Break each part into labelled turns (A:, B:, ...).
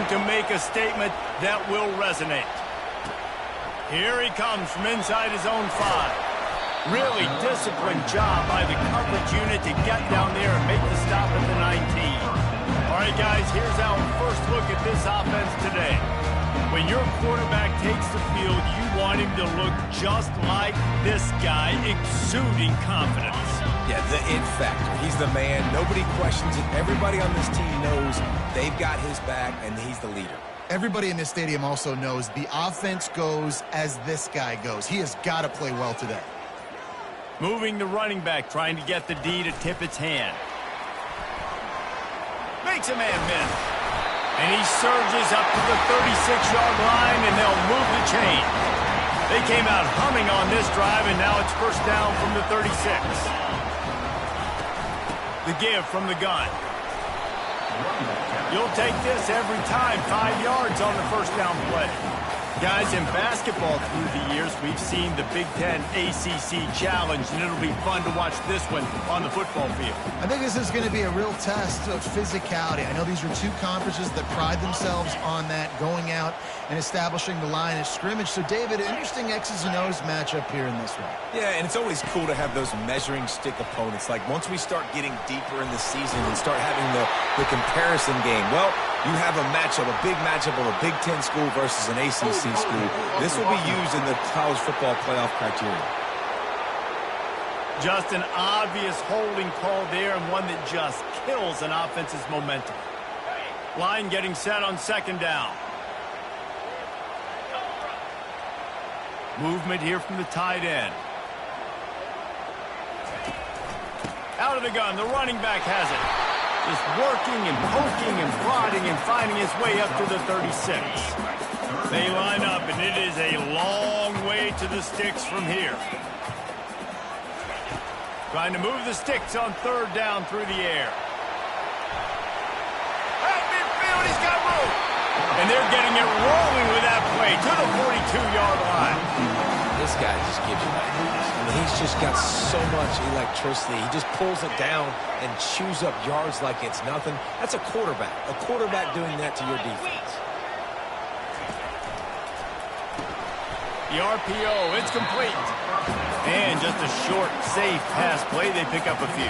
A: to make a statement that will resonate. Here he comes from inside his own 5. Really disciplined job by the coverage unit to get down there and make the stop at the 19. All right, guys, here's our first look at this offense today. When your quarterback takes the field, you want him to look just like this guy, exuding confidence.
B: Yeah, the it factor. He's the man. Nobody questions it. Everybody on this team knows they've got his back, and he's the leader.
C: Everybody in this stadium also knows the offense goes as this guy goes. He has got to play well today.
A: Moving the running back, trying to get the D to tip its hand. Makes a man miss. And he surges up to the 36-yard line, and they'll move the chain. They came out humming on this drive, and now it's first down from the 36. The give from the gun. You'll take this every time. 5 yards on the first down play. Guys, in basketball through the years, we've seen the Big Ten ACC Challenge, and it'll be fun to watch this one on the football field.
C: I think this is going to be a real test of physicality. I know these are two conferences that pride themselves on that, going out and establishing the line of scrimmage. So, David, interesting X's and O's matchup here in this one.
B: Yeah, and it's always cool to have those measuring stick opponents. Like, once we start getting deeper in the season and start having the comparison game, well, you have a matchup, a big matchup of a Big Ten school versus an ACC school. This will be used in the college football playoff criteria.
A: Just an obvious holding call there, and one that just kills an offense's momentum. Line getting set on second down. Movement here from the tight end. Out of the gun, the running back has it. Just working and poking and prodding and finding his way up to the 36. They line up, and it is a long way to the sticks from here. Trying to move the sticks on third down through the air. At midfield, he's got room. And they're getting it rolling with that play to the 42-yard line.
B: This guy just gives you that. I mean, he's just got so much electricity. He just pulls it down and chews up yards like it's nothing. That's a quarterback. A quarterback doing that to your defense.
A: The RPO, it's complete. And just a short, safe pass play. They pick up a few.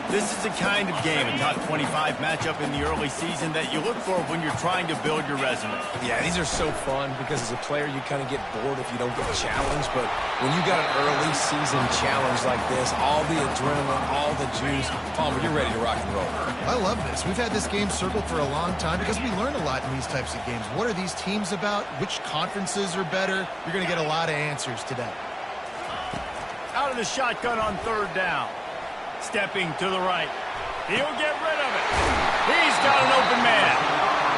A: This is the kind of game, a top 25 matchup in the early season, that you look for when you're trying to build your resume.
B: Yeah, these are so fun because as a player, you kind of get bored if you don't get challenged. But when you got an early season challenge like this, all the adrenaline, all the juice, Palmer, you're ready to rock and roll.
C: I love this. We've had this game circled for a long time because we learn a lot in these types of games. What are these teams about? Which conferences are better? You're going to get a lot of answers today.
A: Out of the shotgun on third down. Stepping to the right. He'll get rid of it. He's got an open man.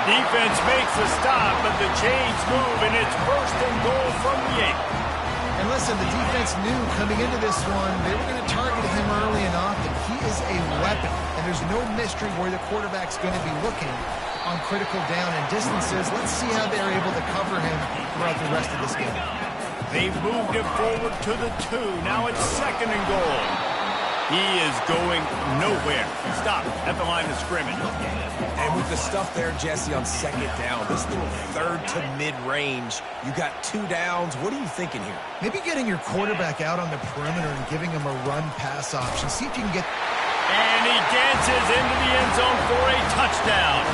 A: Defense makes the stop, but the chains move, and it's first and goal from the 8.
C: And listen, the defense knew coming into this one, they were going to target him early and often. He is a weapon, and there's no mystery where the quarterback's going to be looking on critical down and distances. Let's see how they're able to cover him throughout the rest of this game.
A: They've moved it forward to the 2. Now it's second and goal. He is going nowhere. Stop at the line of scrimmage.
B: And with the stuff there, Jesse, on second down, this little third to mid-range, you got 2 downs. What are you thinking here?
C: Maybe getting your quarterback out on the perimeter and giving him a run-pass option. See if you can get...
A: And he dances into the end zone for a touchdown.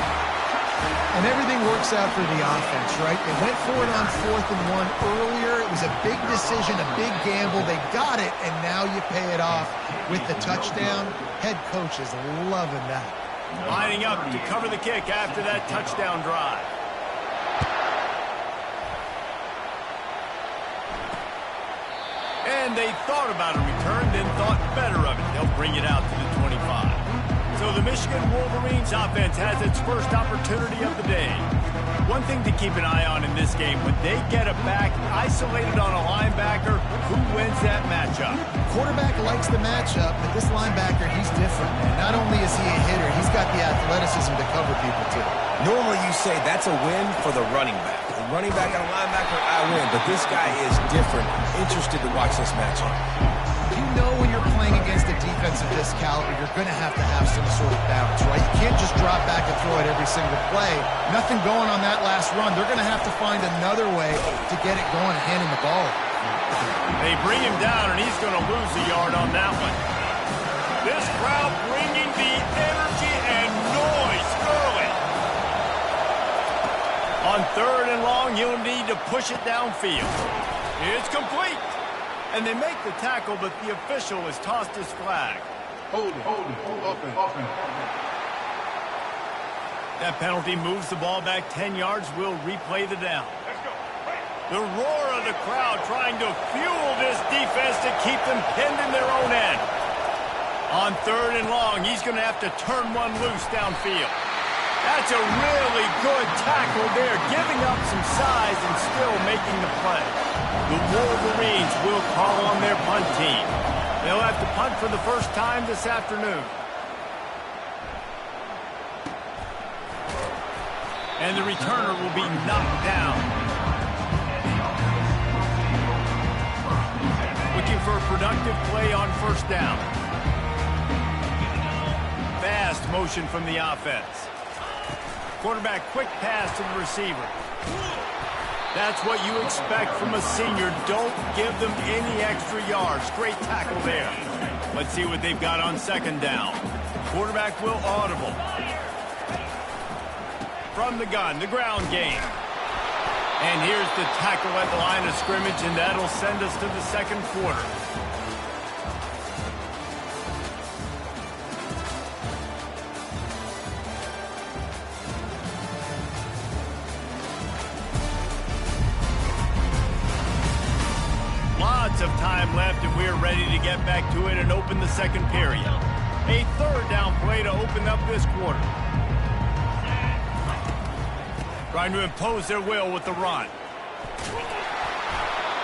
C: And everything works out for the offense, right? They went for it on 4th and 1 earlier. It was a big decision, a big gamble. They got it, and now you pay it off with the touchdown. Head coach is loving that.
A: Lining up to cover the kick after that touchdown drive. And they thought about a return, then thought better of it. They'll bring it out to the 25. So the Michigan Wolverines offense has its first opportunity of the day. One thing to keep an eye on in this game, when they get a back isolated on a linebacker, who wins that matchup?
C: Quarterback likes the matchup, but this linebacker, he's different. And not only is he a hitter, he's got the athleticism to cover people too.
B: Normally you say that's a win for the running back. The running back and a linebacker, I win. But this guy is different. Interested to watch this matchup.
C: you know when you're playing against a defense of this caliber, you're going to have some sort of balance, right? You can't just drop back and throw it every single play. Nothing going on that last run. They're going to have to find another way to get it going and handing the ball.
A: They bring him down, and he's going to lose a yard on that one. This crowd bringing the energy and noise early. On 3rd and long, he'll need to push it downfield. It's complete. And they make the tackle, but the official has tossed his flag.
D: Hold it. Open.
A: That penalty moves the ball back 10 yards. We'll replay the down. The roar of the crowd trying to fuel this defense to keep them pinned in their own end. On 3rd and long, he's going to have to turn one loose downfield. That's a really good tackle there, giving up some size and still making the play. The Wolverines will call on their punt team. They'll have to punt for the first time this afternoon. And the returner will be knocked down. Looking for a productive play on 1st down. Fast motion from the offense. Quarterback quick pass to the receiver. That's what you expect from a senior. Don't give them any extra yards. Great tackle there. Let's see what they've got on 2nd down. Quarterback will audible. From the gun, the ground game. And here's the tackle at the line of scrimmage, and that'll send us to the 2nd quarter. Lots of time left, and we're ready to get back to it and open the 2nd period. A 3rd down play to open up this quarter. Trying to impose their will with the run.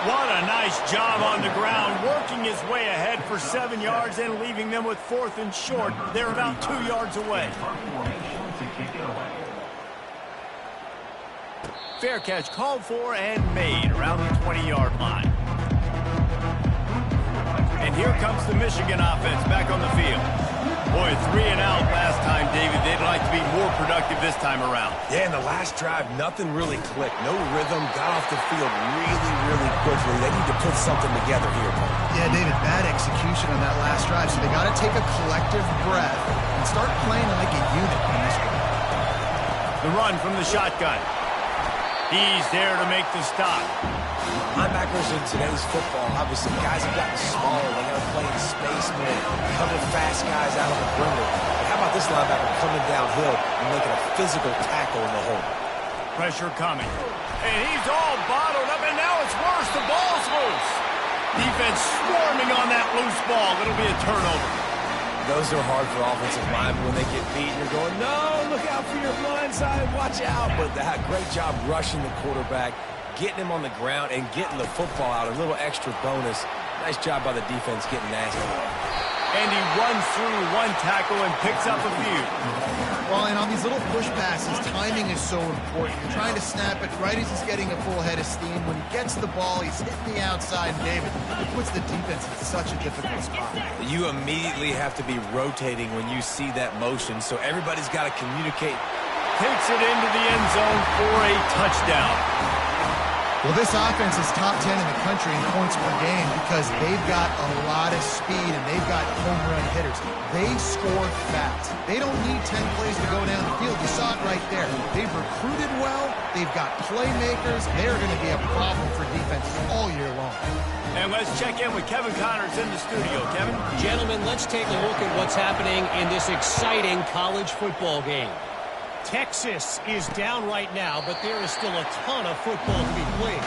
A: What a nice job on the ground, working his way ahead for 7 yards and leaving them with 4th and short. They're about 2 yards away. Fair catch called for and made around the 20-yard line. And here comes the Michigan offense back on the field. Boy, 3 and out last time, David. They'd like to be more productive this time around.
B: Yeah, in the last drive, nothing really clicked. No rhythm, got off the field really quickly. They need to put something together here, Paul.
C: Yeah, David, bad execution on that last drive, so they got to take a collective breath and start playing like a unit on this one.
A: The run from the shotgun. He's there to make the stop.
B: Linebackers in today's football, obviously, guys have gotten smaller. They got to play in space more, cover fast guys out on the perimeter. But how about this linebacker coming downhill and making a physical tackle in the hole?
A: Pressure coming. And he's all bottled up, and now it's worse. The ball's loose. Defense swarming on that loose ball. It'll be a turnover.
B: Those are hard for offensive linemen when they get beat. You're going, no, look out for your blind side, watch out. But they had a great job rushing the quarterback, getting him on the ground, and getting the football out. A little extra bonus. Nice job by the defense getting nasty.
A: And he runs through one tackle and picks up a few.
C: Well, and on these little push passes, timing is so important. You're trying to snap it right as he's getting a full head of steam. When he gets the ball, he's hitting the outside. David, it puts the defense in such a difficult spot.
B: You immediately have to be rotating when you see that motion, so everybody's got to communicate.
A: Takes it into the end zone for a touchdown.
C: Well, this offense is top 10 in the country in points per game because they've got a lot of speed and they've got home run hitters. They score fast. They don't need 10 plays to go down the field. You saw it right there. They've recruited well. They've got playmakers. They're going to be a problem for defenses all year long.
A: And let's check in with Kevin Connors in the studio. Kevin?
E: Gentlemen, let's take a look at what's happening in this exciting college football game. Texas is down right now, but there is still a ton of football to be played.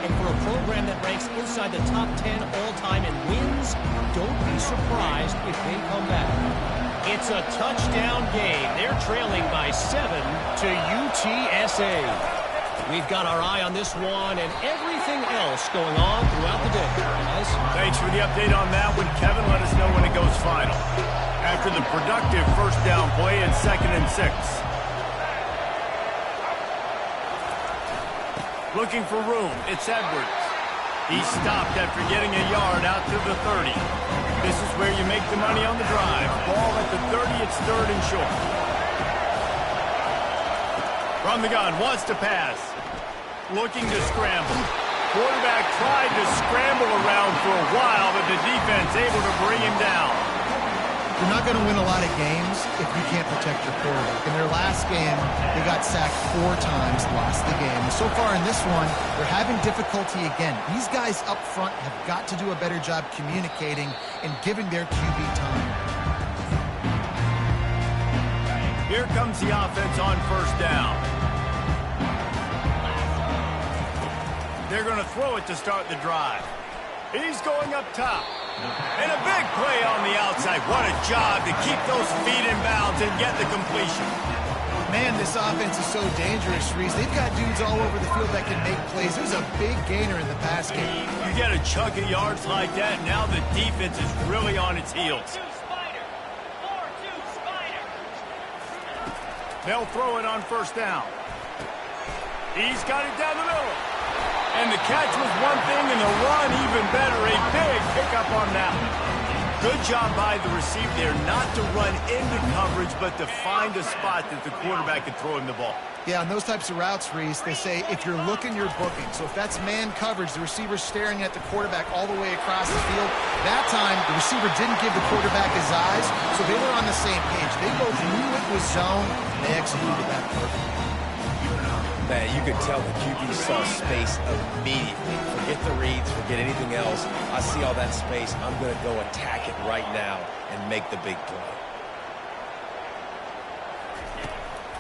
E: And for a program that ranks inside the top 10 all-time in wins, don't be surprised if they come back. It's a touchdown game. They're trailing by 7 to UTSA. We've got our eye on this one and everything else going on throughout the day. Guys?
A: Thanks for the update on that one, Kevin. Let us know when it goes final. After the productive first down play and 2nd and 6. Looking for room. It's Edwards. He stopped after getting a yard out to the 30. This is where you make the money on the drive. Ball at the 30, it's 3rd and short. From the gun, wants to pass. Looking to scramble. Quarterback tried to scramble around for a while, but the defense able to bring him down.
C: You're not going to win a lot of games if you can't protect your quarterback. In their last game, they got sacked 4 times, lost the game. So far in this one, they're having difficulty again. These guys up front have got to do a better job communicating and giving their QB time.
A: Here comes the offense on 1st down. They're going to throw it to start the drive. He's going up top. And a big play on the outside. What a job to keep those feet in bounds and get the completion.
C: Man, this offense is so dangerous, Reese. They've got dudes all over the field that can make plays. There's a big gainer in the pass game.
A: You get a chunk of yards like that, now the defense is really on its heels. They'll throw it on 1st down. He's got it down the middle. And the catch was one thing, and the run even better. A big pickup on that one. Good job by the receiver there, not to run into coverage, but to find a spot that the quarterback could throw him the ball.
C: Yeah, on those types of routes, Reese, they say if you're looking, you're booking. So if that's man coverage, the receiver's staring at the quarterback all the way across the field. That time, the receiver didn't give the quarterback his eyes, so they were on the same page. They both knew it was zone, and they executed that perfectly.
B: Man, you could tell the QB saw space immediately. Forget the reads, forget anything else. I see all that space. I'm going to go attack it right now and make the big play.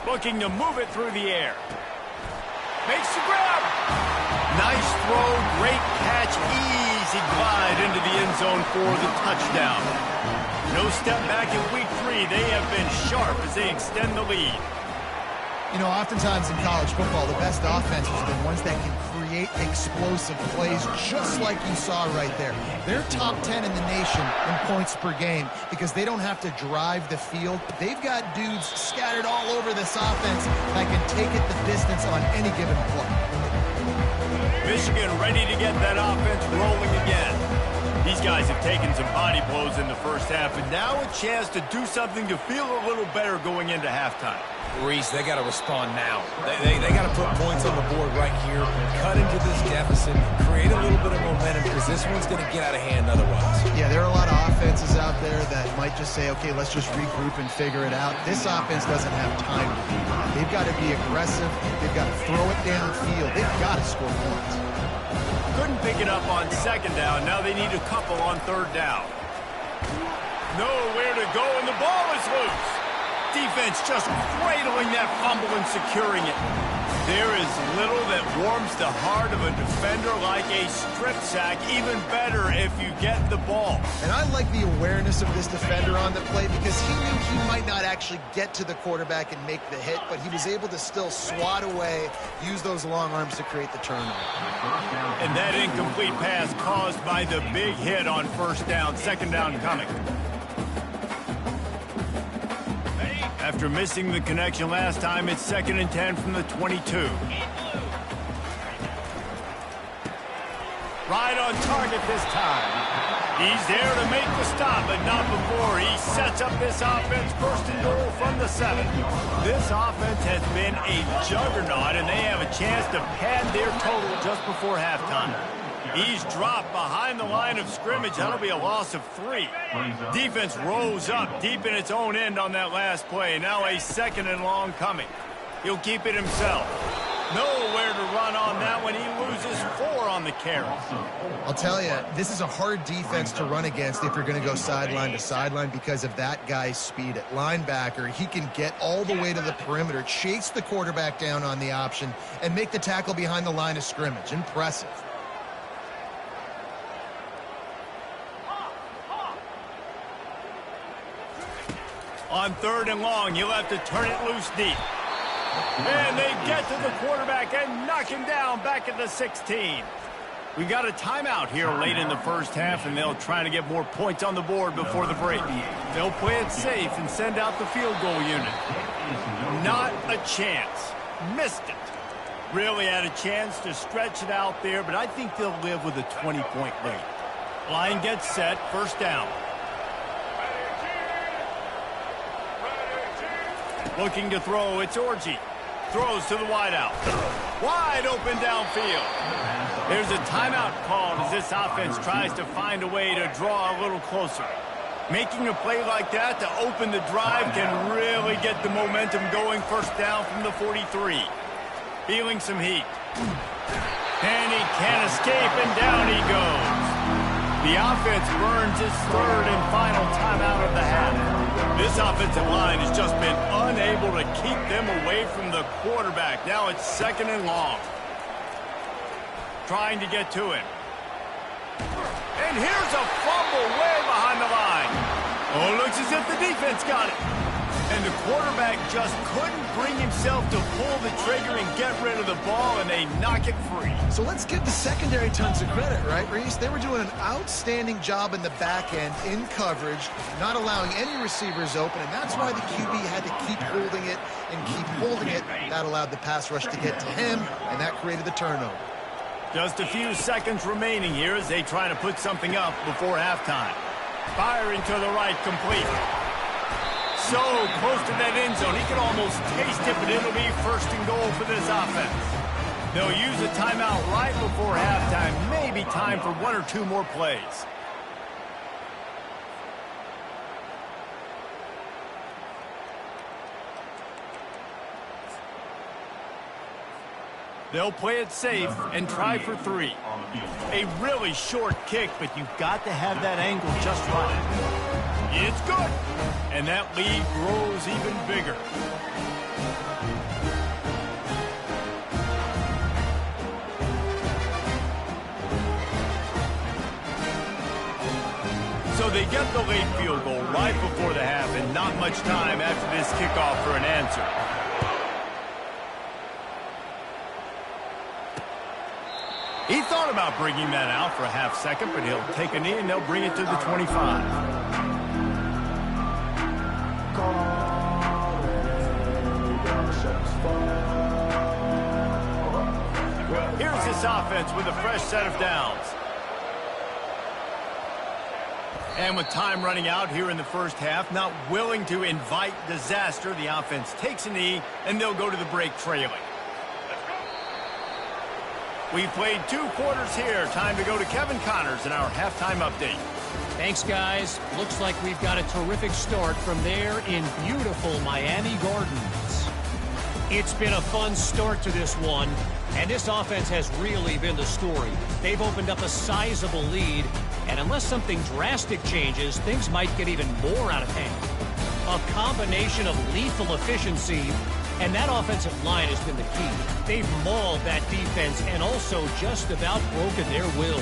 A: Looking to move it through the air. Makes the grab. Nice throw, great catch, easy glide into the end zone for the touchdown. No step back in week 3. They have been sharp as they extend the lead.
C: You know, oftentimes in college football, the best offenses are the ones that can create explosive plays, just like you saw right there. They're top 10 in the nation in points per game because they don't have to drive the field. They've got dudes scattered all over this offense that can take it the distance on any given play.
A: Michigan ready to get that offense rolling again. These guys have taken some body blows in the first half, and now a chance to do something to feel a little better going into halftime.
B: Reese, they got to respond now. They got to put points on the board right here, cut into this deficit, create a little bit of momentum because this one's going to get out of hand otherwise.
C: Yeah, there are a lot of offenses out there that might just say, okay, let's just regroup and figure it out. This offense doesn't have time to do that. They've got to be aggressive. They've got to throw it downfield. They've got to score points.
A: Couldn't pick it up on 2nd down. Now they need a couple on 3rd down. Nowhere to go, and the ball is loose. Defense just cradling that fumble and securing it. There is little that warms the heart of a defender like a strip sack. Even better if you get the ball.
C: And I like the awareness of this defender on the play because he knew he might not actually get to the quarterback and make the hit, but he was able to still swat away, use those long arms to create the turnover.
A: And that incomplete pass caused by the big hit on 1st down. 2nd down coming. After missing the connection last time, it's 2nd and 10 from the 22. Right on target this time. He's there to make the stop, but not before. He sets up this offense 1st and goal from the 7. This offense has been a juggernaut, and they have a chance to pad their total just before halftime. He's dropped behind the line of scrimmage. That'll be a loss of 3. Defense rose up deep in its own end on that last play. Now a 2nd and long coming. He'll keep it himself. Nowhere to run on that one. He loses 4 on the carry.
C: I'll tell you, this is a hard defense to run against if you're going to go sideline to sideline because of that guy's speed. At linebacker, he can get all the way to the perimeter, chase the quarterback down on the option, and make the tackle behind the line of scrimmage. Impressive.
A: On 3rd and long, you'll have to turn it loose deep. And they get to the quarterback and knock him down back at the 16. We got a timeout here late in the first half, and they'll try to get more points on the board before the break. They'll play it safe and send out the field goal unit. Not a chance. Missed it. Really had a chance to stretch it out there, but I think they'll live with a 20-point lead. Line gets set, first down. Looking to throw, it's Orji. Throws to the wideout. Wide open downfield. There's a timeout called as this offense tries to find a way to draw a little closer. Making a play like that to open the drive can really get the momentum going. First down from the 43. Feeling some heat. And he can't escape, and down he goes. The offense burns its third and final timeout of the half. This offensive line has just been unable to keep them away from the quarterback. Now it's second and long. Trying to get to him. And here's a fumble way behind the line. Oh, looks as if the defense got it. And the quarterback just couldn't bring himself to pull the trigger and get rid of the ball, and they knock it free.
C: So let's give the secondary tons of credit, right, Reese? They were doing an outstanding job in the back end, in coverage, not allowing any receivers open, and that's why the QB had to keep holding it and keep holding it. That allowed the pass rush to get to him, and that created the turnover.
A: Just a few seconds remaining here as they try to put something up before halftime. Firing to the right, complete. So close to that end zone, he can almost taste it, but it'll be first and goal for this offense. They'll use a timeout right before halftime, maybe time for one or two more plays. They'll play it safe and try for three. A really short kick, but you've got to have that angle just right. It's good. And that lead grows even bigger. So they get the late field goal right before the half, and not much time after this kickoff for an answer. He thought about bringing that out for a half second, but he'll take a knee and they'll bring it to the 25. Here's this offense with a fresh set of downs. And with time running out here in the first half, not willing to invite disaster, the offense takes a knee and they'll go to the break trailing. We've played 2 quarters here. Time to go to Kevin Connors in our halftime update.
E: Thanks, guys. Looks like we've got a terrific start from there in beautiful Miami Gardens. It's been a fun start to this one, and this offense has really been the story. They've opened up a sizable lead, and unless something drastic changes, things might get even more out of hand. A combination of lethal efficiency, and that offensive line has been the key. They've mauled that defense and also just about broken their will.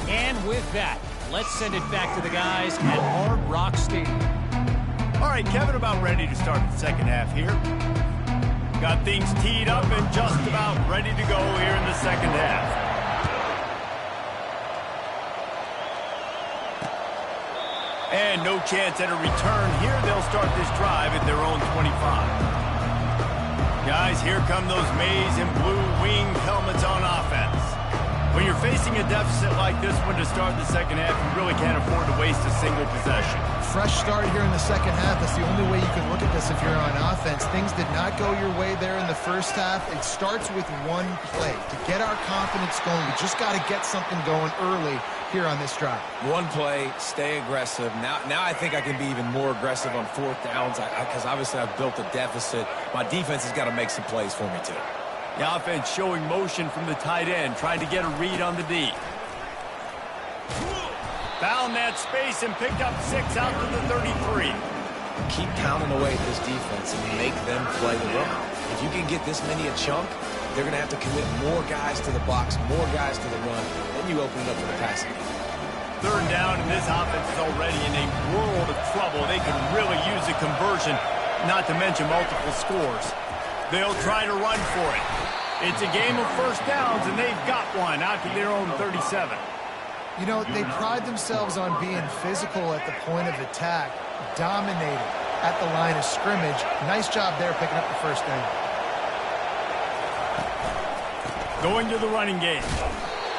E: And with that, let's send it back to the guys at Hard Rock Stadium.
A: All right, Kevin, about ready to start the second half here. Got things teed up and just about ready to go here in the second half. And no chance at a return here. They'll start this drive at their own 25. Guys, here come those maize and blue winged helmets on offense. When you're facing a deficit like this one to start the second half, you really can't afford to waste a single possession.
C: Fresh start here in the second half. That's the only way you can look at this if you're on offense. Things did not go your way there in the first half. It starts with one play. To get our confidence going, we just got to get something going early here on this drive. One play, stay aggressive. Now I think I can be even more aggressive on fourth downs because obviously I've built a deficit. My defense has got to make some plays for me too.
A: The offense showing motion from the tight end, trying to get a read on the D. Found that space and picked up 6 out to the 33.
B: Keep pounding away at this defense and make them play the run. If you can get this many a chunk, they're going to have to commit more guys to the box, more guys to the run. Then you open it up for the passing.
A: Third down, and this offense is already in a world of trouble. They can really use a conversion, not to mention multiple scores. They'll try to run for it. It's a game of first downs, and they've got one out to their own 37.
C: You know, they pride themselves on being physical at the point of attack, dominated at the line of scrimmage. Nice job there picking up the first down.
A: Going to the running game.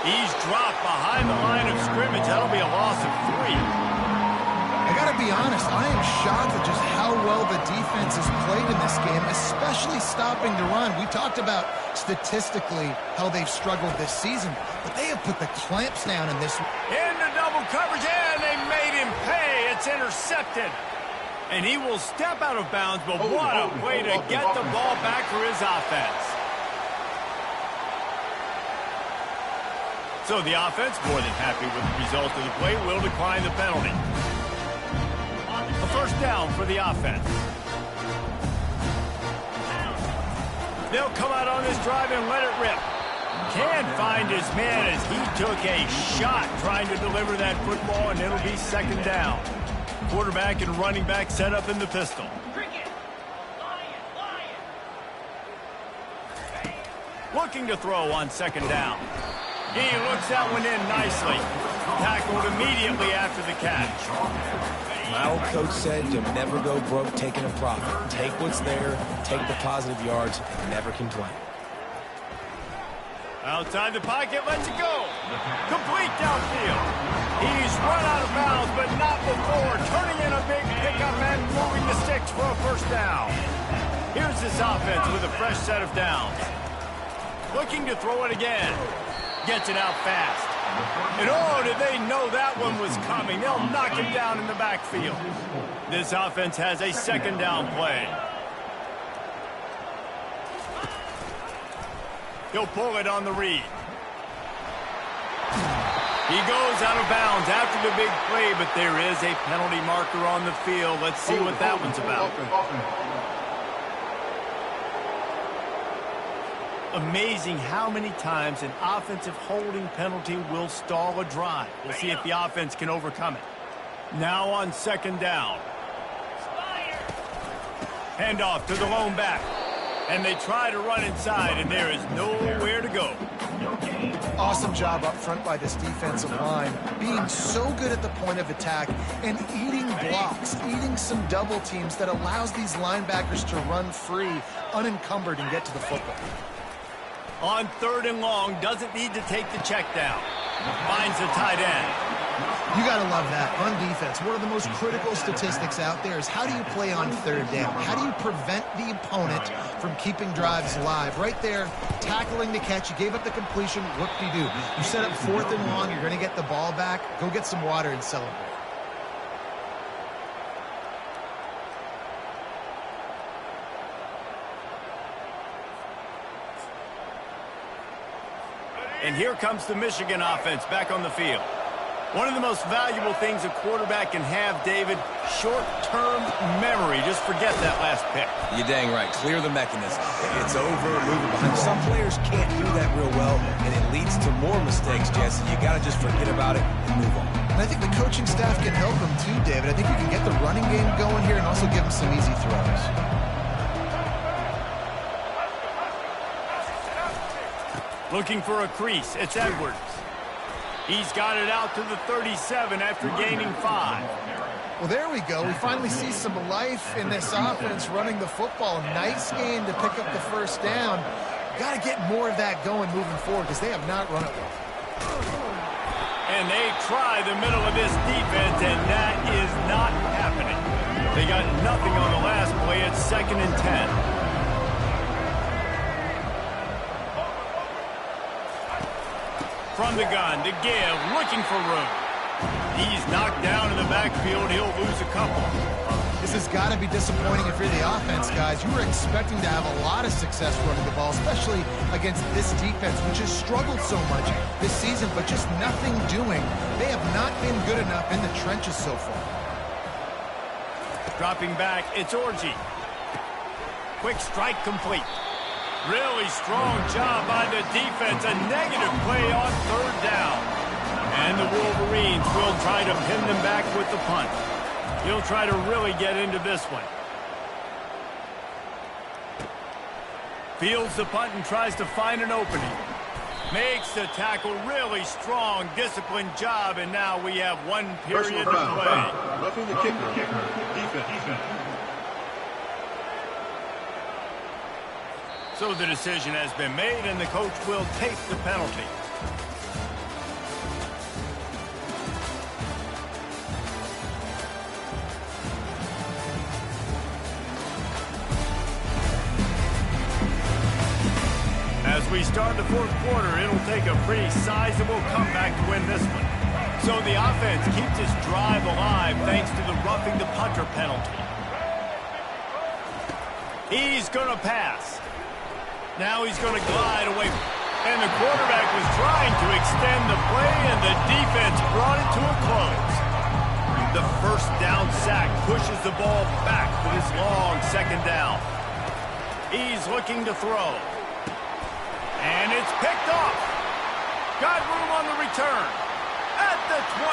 A: He's dropped behind the line of scrimmage. That'll be a loss of 3.
C: I got to be honest, I am shocked at just how well the defense has played in this game, especially stopping the run. We talked about statistically how they've struggled this season, but they have put the clamps down in this one.
A: Into double coverage, and they made him pay. It's intercepted. And he will step out of bounds, but what a way to get the ball back for his offense. So the offense, more than happy with the result of the play, will decline the penalty. A first down for the offense. They'll come out on this drive and let it rip. Can't find his man as he took a shot trying to deliver that football, and it'll be second down. Quarterback and running back set up in the pistol. Looking to throw on second down. He looks that one in nicely. Tackled immediately after the catch.
B: My old coach said you'll never go broke taking a profit. Take what's there, take the positive yards, and never complain.
A: Outside the pocket, lets it go. Complete downfield. He's run out of bounds, but not before. Turning in a big pickup and moving the sticks for a first down. Here's this offense with a fresh set of downs. Looking to throw it again. Gets it out fast. And oh, did they know that one was coming. They'll knock him down in the backfield. This offense has a second down play. He'll pull it on the read. He goes out of bounds after the big play, but there is a penalty marker on the field. Let's see what that one's about. Amazing how many times an offensive holding penalty will stall a drive. We'll see if the offense can overcome it. Now on second down. Hand off to the lone back. And they try to run inside, and there is nowhere to go.
C: Awesome job up front by this defensive line, being so good at the point of attack and eating blocks, eating some double teams that allows these linebackers to run free, unencumbered, and get to the football.
A: On third and long, doesn't need to take the check down. Finds the tight end.
C: You got to love that. On defense, one of the most critical statistics out there is how do you play on third down? How do you prevent the opponent from keeping drives alive? Right there, tackling the catch. You gave up the completion. Whoop-de-doo. You set up fourth and long. You're going to get the ball back. Go get some water and celebrate.
A: And here comes the Michigan offense back on the field. One of the most valuable things a quarterback can have, David, short-term memory. Just forget that last pick.
B: You're dang right. Clear the mechanism. It's over, move it behind. Some players can't do that real well, and it leads to more mistakes, Jesse. You got to just forget about it and move on.
C: And I think the coaching staff can help them too, David. I think you can get the running game going here and also give them some easy throws.
A: Looking for a crease. It's Edwards. He's got it out to the 37 after gaining 5.
C: Well, there we go. We finally see some life in this offense running the football. Nice game to pick up the first down. Got to get more of that going moving forward because they have not run it well.
A: And they try the middle of this defense, and that is not happening. They got nothing on the last play. It's 2nd and 10. From the gun to give, looking for room. He's knocked down in the backfield. He'll lose a couple.
C: This has got to be disappointing if you're the offense, guys. You were expecting to have a lot of success running the ball, especially against this defense, which has struggled so much this season, but just nothing doing. They have not been good enough in the trenches so far.
A: Dropping back, it's Orji. Quick strike complete. Really strong job by the defense. A negative play on third down. And the Wolverines will try to pin them back with the punt. He'll try to really get into this one. Fields the punt and tries to find an opening. Makes the tackle. Really strong, disciplined job. And now we have one period to play.
D: Roughing the kicker. Defense.
A: So the decision has been made, and the coach will take the penalty. As we start the fourth quarter, it'll take a pretty sizable comeback to win this one. So the offense keeps its drive alive thanks to the roughing the punter penalty. He's going to pass. Now he's going to glide away. And the quarterback was trying to extend the play, and the defense brought it to a close. The first down sack pushes the ball back for this long second down. He's looking to throw. And it's picked off. Got room on the return. At the 20.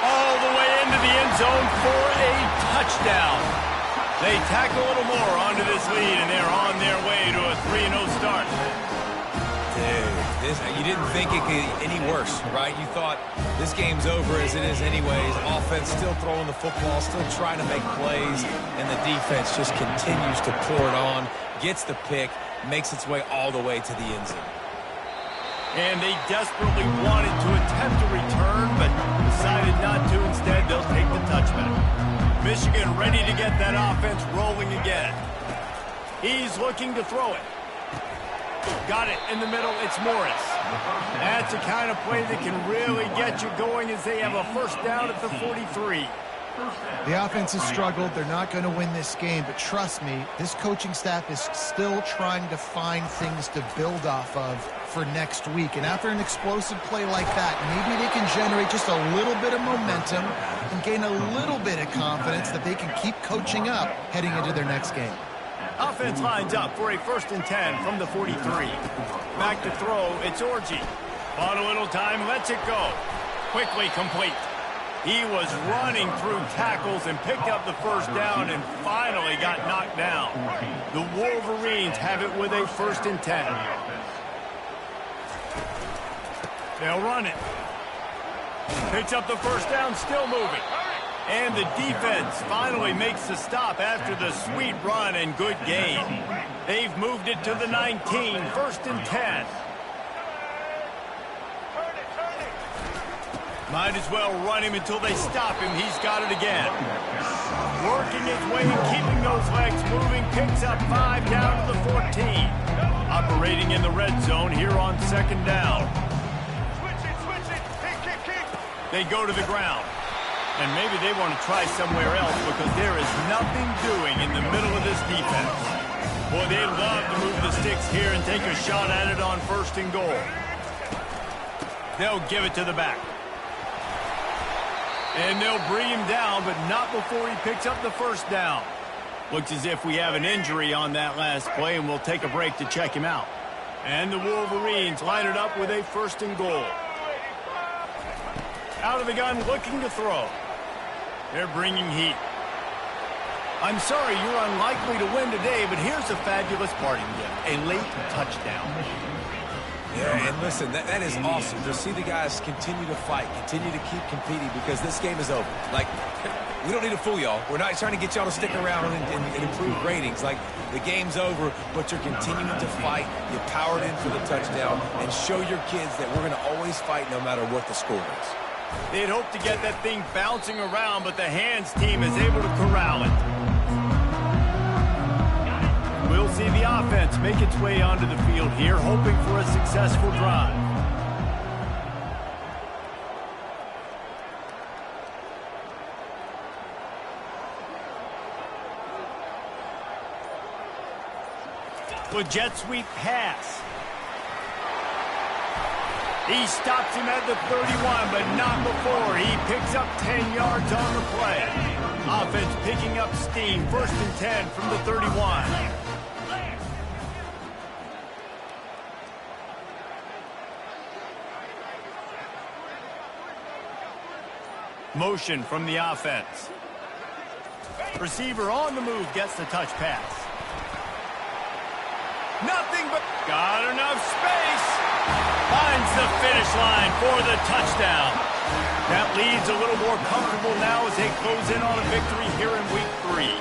A: All the way into the end zone for a touchdown. They tack a little more onto this lead, and they're on their way to a 3-0 start.
B: Dude, you didn't think it could get any worse, right? You thought this game's over as it is anyways. Offense still throwing the football, still trying to make plays, and the defense just continues to pour it on, gets the pick, makes its way all the way to the end zone.
A: And they desperately wanted to attempt a return, but decided not to. Instead, they'll take the touchback. Michigan ready to get that offense rolling again. He's looking to throw it. Got it in the middle. It's Morris. That's the kind of play that can really get you going as they have a first down at the 43.
C: The offense has struggled. They're not going to win this game, but trust me, this coaching staff is still trying to find things to build off of for next week. And after an explosive play like that, maybe they can generate just a little bit of momentum and gain a little bit of confidence that they can keep coaching up heading into their next game.
A: Offense lines up for a 1st and 10 from the 43. Back to throw, it's Orji. Bought a little time, lets it go. Quickly complete. He was running through tackles and picked up the first down and finally got knocked down. The Wolverines have it with a 1st and 10. They'll run it. Picks up the first down, still moving. And the defense finally makes the stop after the sweet run and good gain. They've moved it to the 19, 1st and 10. Might as well run him until they stop him. He's got it again. Working his way and keeping those legs moving. Picks up 5 down to the 14. Operating in the red zone here on 2nd down. They go to the ground. And maybe they want to try somewhere else because there is nothing doing in the middle of this defense. Boy, they love to move the sticks here and take a shot at it on 1st and goal. They'll give it to the back. And they'll bring him down, but not before he picks up the first down. Looks as if we have an injury on that last play, and we'll take a break to check him out. And the Wolverines line it up with a 1st and goal. Out of the gun, looking to throw. They're bringing heat. I'm sorry you're unlikely to win today, but here's a fabulous parting gift. A late touchdown.
B: Yeah, and listen, that is awesome to see the guys continue to fight, continue to keep competing because this game is over. Like, we don't need to fool y'all. We're not trying to get y'all to stick around and improve ratings. Like, the game's over, but you're continuing to fight. You powered in for the touchdown and show your kids that we're going to always fight no matter what the score is.
A: They'd hope to get that thing bouncing around, but the hands team is able to corral it. We'll see the offense make its way onto the field here, hoping for a successful drive. With jet sweep pass. He stops him at the 31, but not before. He picks up 10 yards on the play. Offense picking up steam. 1st and 10 from the 31. Motion from the offense. Receiver on the move gets the touch pass. Nothing but got enough space. Finds the finish line for the touchdown. That leads a little more comfortable now as they close in on a victory here in week 3.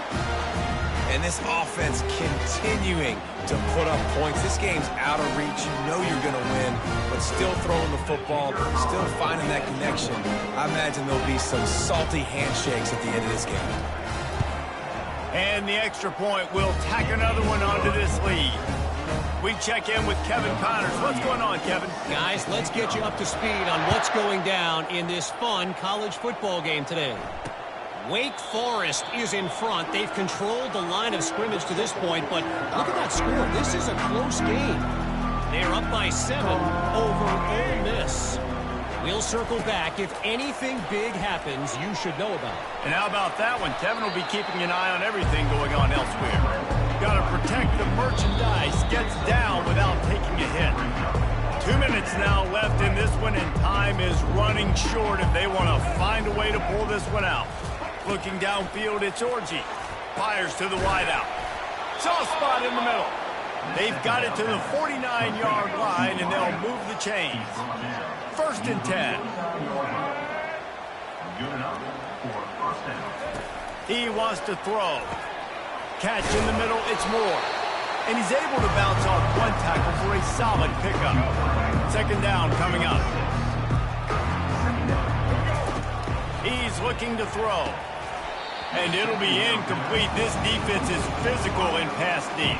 B: And this offense continuing to put up points. This game's out of reach. You know you're going to win, but still throwing the football, still finding that connection. I imagine there'll be some salty handshakes at the end of this game.
A: And the extra point will tack another one onto this lead. We check in with Kevin Connors. What's going on, Kevin?
E: Guys, let's get you up to speed on what's going down in this fun college football game today. Wake Forest is in front. They've controlled the line of scrimmage to this point, but look at that score. This is a close game. They're up by 7 over Ole Miss. We'll circle back. If anything big happens, you should know about it.
A: And how about that one? Kevin will be keeping an eye on everything going on elsewhere. Got to protect the merchandise. Gets down without taking a hit. 2 minutes now left in this one, and time is running short if they want to find a way to pull this one out. Looking downfield, it's Orji. Fires to the wideout. Soft spot in the middle. They've got it to the 49-yard line, and they'll move the chains. 1st and 10. He wants to throw. Catch in the middle, it's Moore. And he's able to bounce off one tackle for a solid pickup. 2nd down coming up. He's looking to throw. And it'll be incomplete. This defense is physical in pass deep.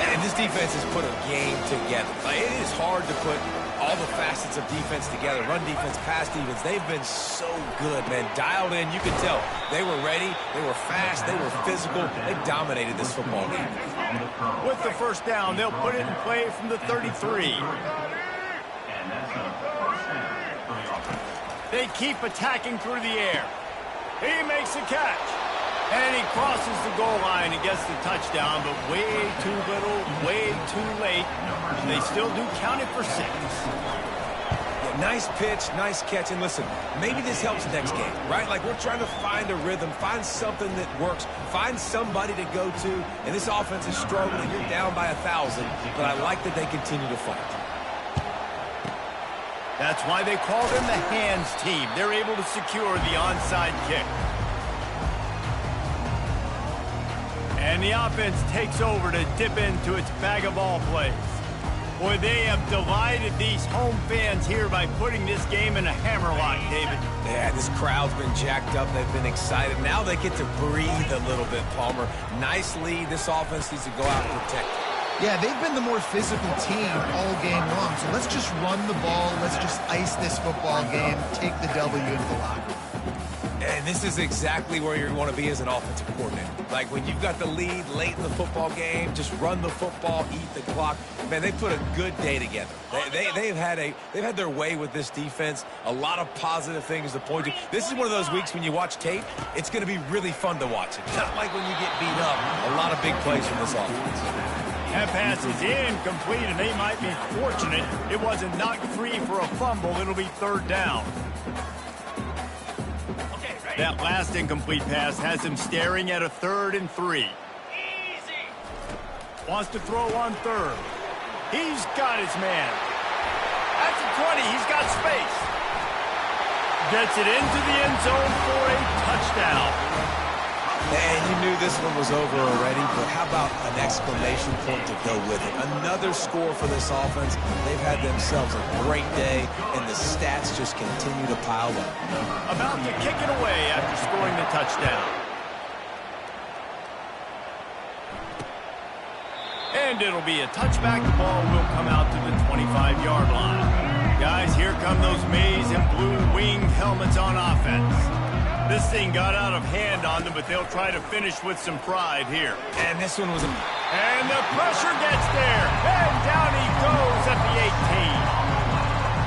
B: And this defense has put a game together. It is hard to put all the facets of defense together. Run defense, pass defense. They've been so good, man. Dialed in. You can tell. They were ready. They were fast. They were physical. They dominated this football game.
A: With the 1st down, they'll put it in play from the 33. They keep attacking through the air. He makes a catch. And he crosses the goal line and gets the touchdown, but way too little, way too late. And they still do count it for 6.
B: Yeah, nice pitch, nice catch. And listen, maybe this helps next game, right? Like we're trying to find a rhythm, find something that works, find somebody to go to. And this offense is struggling. You're down by 1,000, but I like that they continue to fight.
A: That's why they call them the hands team. They're able to secure the onside kick. And the offense takes over to dip into its bag of ball plays. Boy, they have delighted these home fans here by putting this game in a hammerlock, David.
B: Yeah, this crowd's been jacked up. They've been excited. Now they get to breathe a little bit, Palmer. Nice lead. This offense needs to go out and protect it.
C: Yeah, they've been the more physical team all game long. So let's just run the ball. Let's just ice this football game, take the W into the locker room.
B: And this is exactly where you want to be as an offensive coordinator. Like when you've got the lead late in the football game, just run the football, eat the clock. Man, they put a good day together. They've had their way with this defense. A lot of positive things to point to. This is one of those weeks when you watch tape, it's going to be really fun to watch it. Not like when you get beat up. A lot of big plays from this offense.
A: That pass is incomplete, and they might be fortunate it wasn't knocked free for a fumble. It'll be 3rd down. That last incomplete pass has him staring at a 3rd and 3. Easy. Wants to throw on 3rd. He's got his man. At the 20, he's got space. Gets it into the end zone for a touchdown.
B: And you knew this one was over already, but how about an exclamation point to go with it? Another score for this offense. They've had themselves a great day, and the stats just continue to pile up.
A: About to kick it away after scoring the touchdown. And it'll be a touchback. The ball will come out to the 25-yard line. Guys, here come those maize and blue wing helmets on offense. This thing got out of hand on them, but they'll try to finish with some pride here.
B: And this one was
A: And the pressure gets there. And down he goes at the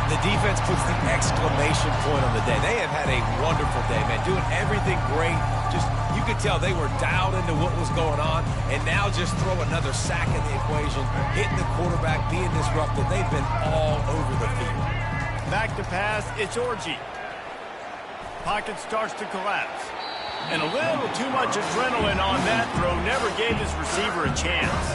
A: 18.
B: The defense puts the exclamation point on the day. They have had a wonderful day, man. Doing everything great. Just, you could tell they were dialed into what was going on. And now just throw another sack in the equation. Hitting the quarterback, being disruptive. They've been all over the field.
A: Back to pass, it's Orji. Pocket starts to collapse. And a little too much adrenaline on that throw never gave his receiver a chance.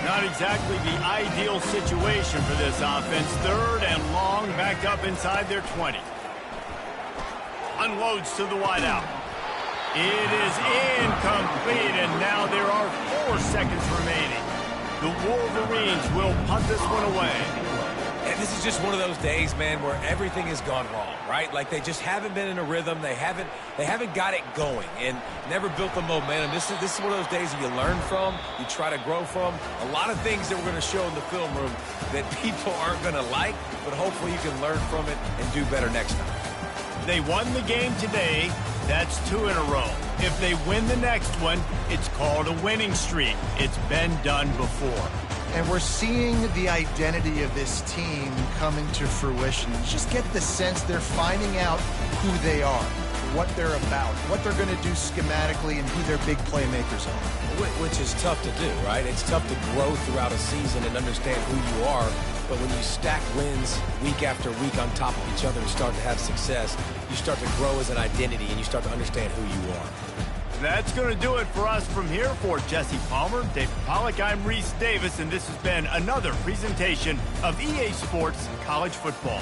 A: Not exactly the ideal situation for this offense. 3rd and long, backed up inside their 20. Unloads to the wideout. It is incomplete, and now there are 4 seconds remaining. The Wolverines will punt this one away.
B: And this is just one of those days, man, where everything has gone wrong, right? Like they just haven't been in a rhythm. They haven't got it going and never built the momentum. This is one of those days that you learn from, you try to grow from. A lot of things that we're going to show in the film room that people aren't going to like, but hopefully you can learn from it and do better next time.
A: They won the game today. That's 2 in a row. If they win the next one, it's called a winning streak. It's been done before.
C: And we're seeing the identity of this team coming to fruition. You just get the sense they're finding out who they are, what they're about, what they're going to do schematically, and who their big playmakers are.
B: Which is tough to do, right? It's tough to grow throughout a season and understand who you are. But when you stack wins week after week on top of each other and start to have success, you start to grow as an identity and you start to understand who you are.
A: That's going to do it for us from here. For Jesse Palmer, David Pollack, I'm Reese Davis, and this has been another presentation of EA Sports College Football.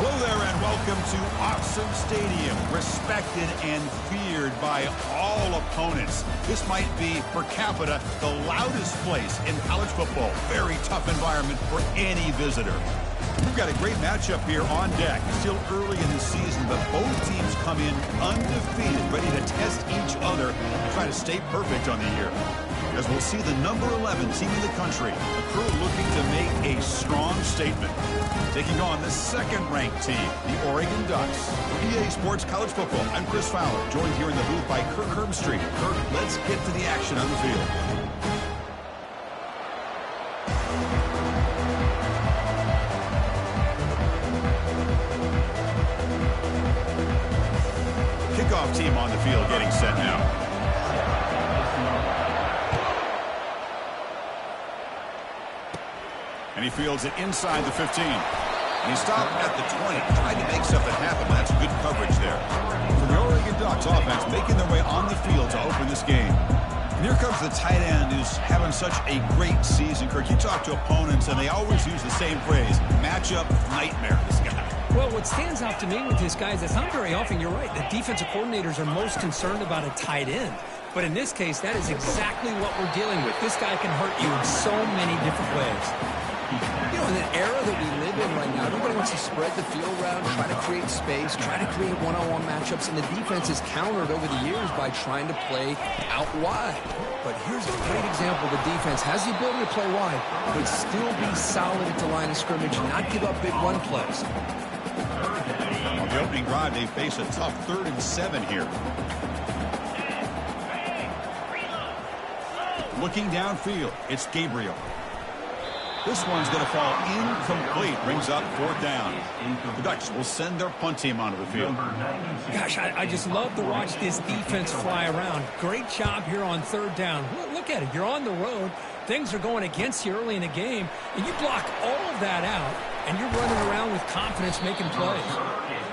F: Hello there and welcome to Awesome Stadium, respected and feared by all opponents. This might be, per capita, the loudest place in college football. Very tough environment for any visitor. We've got a great matchup here on deck. Still early in the season, but both teams come in undefeated, ready to test each other and try to stay perfect on the year. As we'll see the number 11 team in the country, a crew looking to make a strong statement. Taking on the second-ranked team, the Oregon Ducks. For EA Sports College Football, I'm Chris Fowler, joined here in the booth by Kirk Herbstreit. Kirk, let's get to the action on the field. Kickoff team on the field getting set now. And he fields it inside the 15. And he stopped at the 20, tried to make something happen. That's good coverage there. For the Oregon Ducks offense, making their way on the field to open this game. And here comes the tight end who's having such a great season. Kirk, you talk to opponents, and they always use the same phrase, matchup nightmare, this guy.
G: Well, what stands out to me with this guy is it's not very often, you're right, the defensive coordinators are most concerned about a tight end. But in this case, that is exactly what we're dealing with. This guy can hurt you in so many different ways.
H: You know, in an era that we live in right now, everybody wants to spread the field around, try to create space, try to create one-on-one matchups, and the defense is countered over the years by trying to play out wide. But here's a great example. The defense has the ability to play wide, but still be solid at the line of scrimmage and not give up big run plays.
F: On the opening drive, they face a tough 3rd and 7 here. Looking downfield, it's Gabriel. This one's going to fall incomplete. Brings up 4th down. The Ducks will send their punt team onto the field.
G: Gosh, I just love to watch this defense fly around. Great job here on 3rd down. Look at it. You're on the road. Things are going against you early in the game, and you block all of that out, and you're running around with confidence making plays.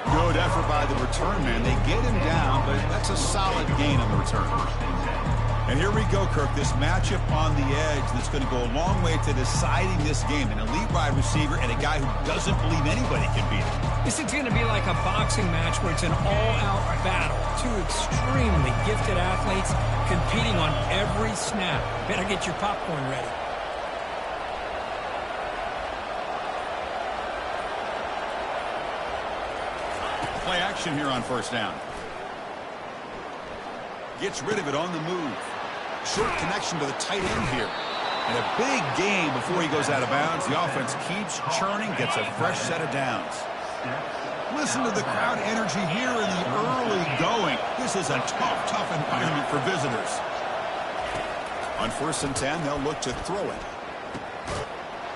F: Good effort by the return man. They get him down, but that's a solid gain on the return. And here we go, Kirk, this matchup on the edge that's going to go a long way to deciding this game. An elite wide receiver and a guy who doesn't believe anybody can beat him.
G: This is going to be like a boxing match where it's an all-out battle. Two extremely gifted athletes competing on every snap. Better get your popcorn ready.
F: Play action here on 1st down. Gets rid of it on the move. Short connection to the tight end here. And a big gain before he goes out of bounds. The offense keeps churning, gets a fresh set of downs. Listen to the crowd energy here in the early going. This is a tough environment for visitors. On 1st and 10, they'll look to throw it.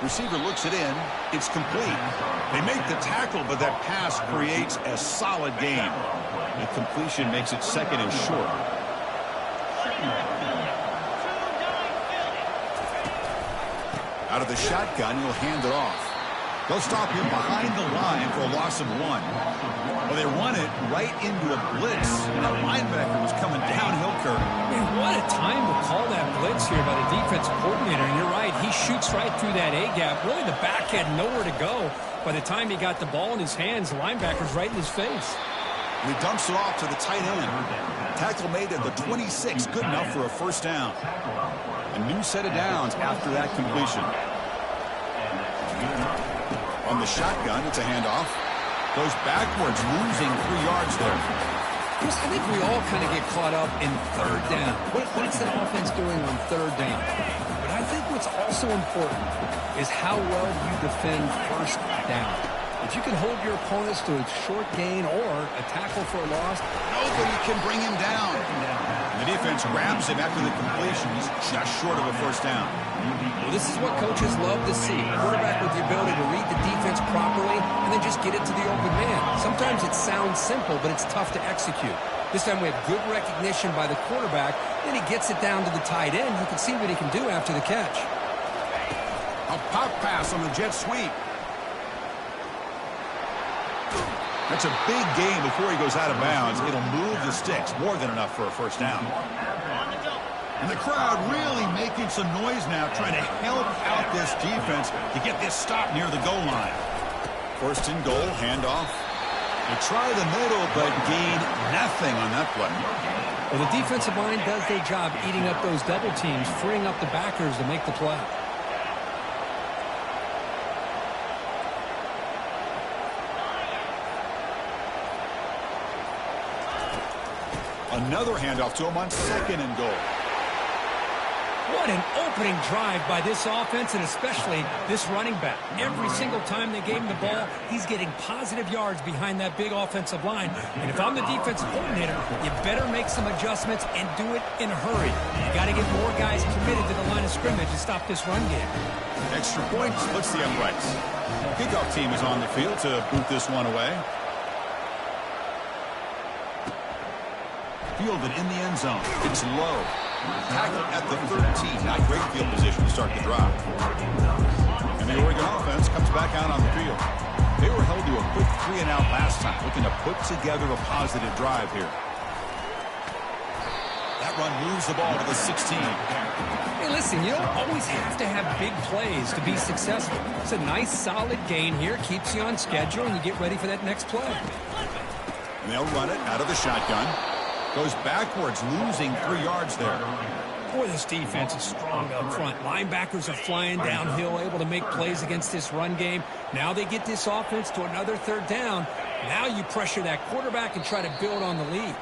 F: Receiver looks it in. It's complete. They make the tackle, but that pass creates a solid gain. The completion makes it 2nd and short. Out of the shotgun, he'll hand it off. They'll stop him behind the line for a loss of 1. Well, they run it right into a blitz, and that linebacker was coming downhill, Kirk.
G: Man, what a time to call that blitz here by the defensive coordinator. And you're right, he shoots right through that A-gap. Really, the back had nowhere to go. By the time he got the ball in his hands, the linebacker's right in his face.
F: He dumps it off to the tight end. Tackle made at the 26, good enough for a 1st down. A new set of downs after that completion. On the shotgun, it's a handoff. Goes backwards, losing 3 yards there.
H: I think we all kind of get caught up in 3rd down. What's the offense doing on 3rd down? But I think what's also important is how well you defend 1st down. If you can hold your opponents to a short gain or a tackle for a loss,
F: nobody can bring him down. And the defense grabs him after the completion. He's just short of a 1st down.
H: Well, this is what coaches love to see. A quarterback with the ability to read the defense properly and then just get it to the open man. Sometimes it sounds simple, but it's tough to execute. This time we have good recognition by the quarterback. Then he gets it down to the tight end. You can see what he can do after the catch.
F: A pop pass on the jet sweep. That's a big gain before he goes out of bounds. It'll move the sticks, more than enough for a 1st down. And the crowd really making some noise now, trying to help out this defense to get this stop near the goal line. 1st and goal, handoff. They try the middle, but gain nothing on that play.
G: Well, the defensive line does their job eating up those double teams, freeing up the backers to make the play.
F: Another handoff to him on 2nd and goal.
G: What an opening drive by this offense, and especially this running back. Every single time they gave him the ball, he's getting positive yards behind that big offensive line. And if I'm the defensive coordinator, you better make some adjustments and do it in a hurry. You got to get more guys committed to the line of scrimmage to stop this run game.
F: Extra point splits the uprights. Kickoff team is on the field to boot this one away. Fielded in the end zone. It's low. Tackled at the 13. Not great field position to start the drive. And the Oregon offense comes back out on the field. They were held to a quick 3-and-out last time, looking to put together a positive drive here. That run moves the ball to the 16.
G: Hey, listen, you don't always have to have big plays to be successful. It's a nice, solid gain here. Keeps you on schedule, and you get ready for that next play.
F: And they'll run it out of the shotgun. Goes backwards, losing 3 yards there.
G: Boy, this defense is strong up front. Linebackers are flying downhill, able to make plays against this run game. Now they get this offense to another 3rd down. Now you pressure that quarterback and try to build on the lead.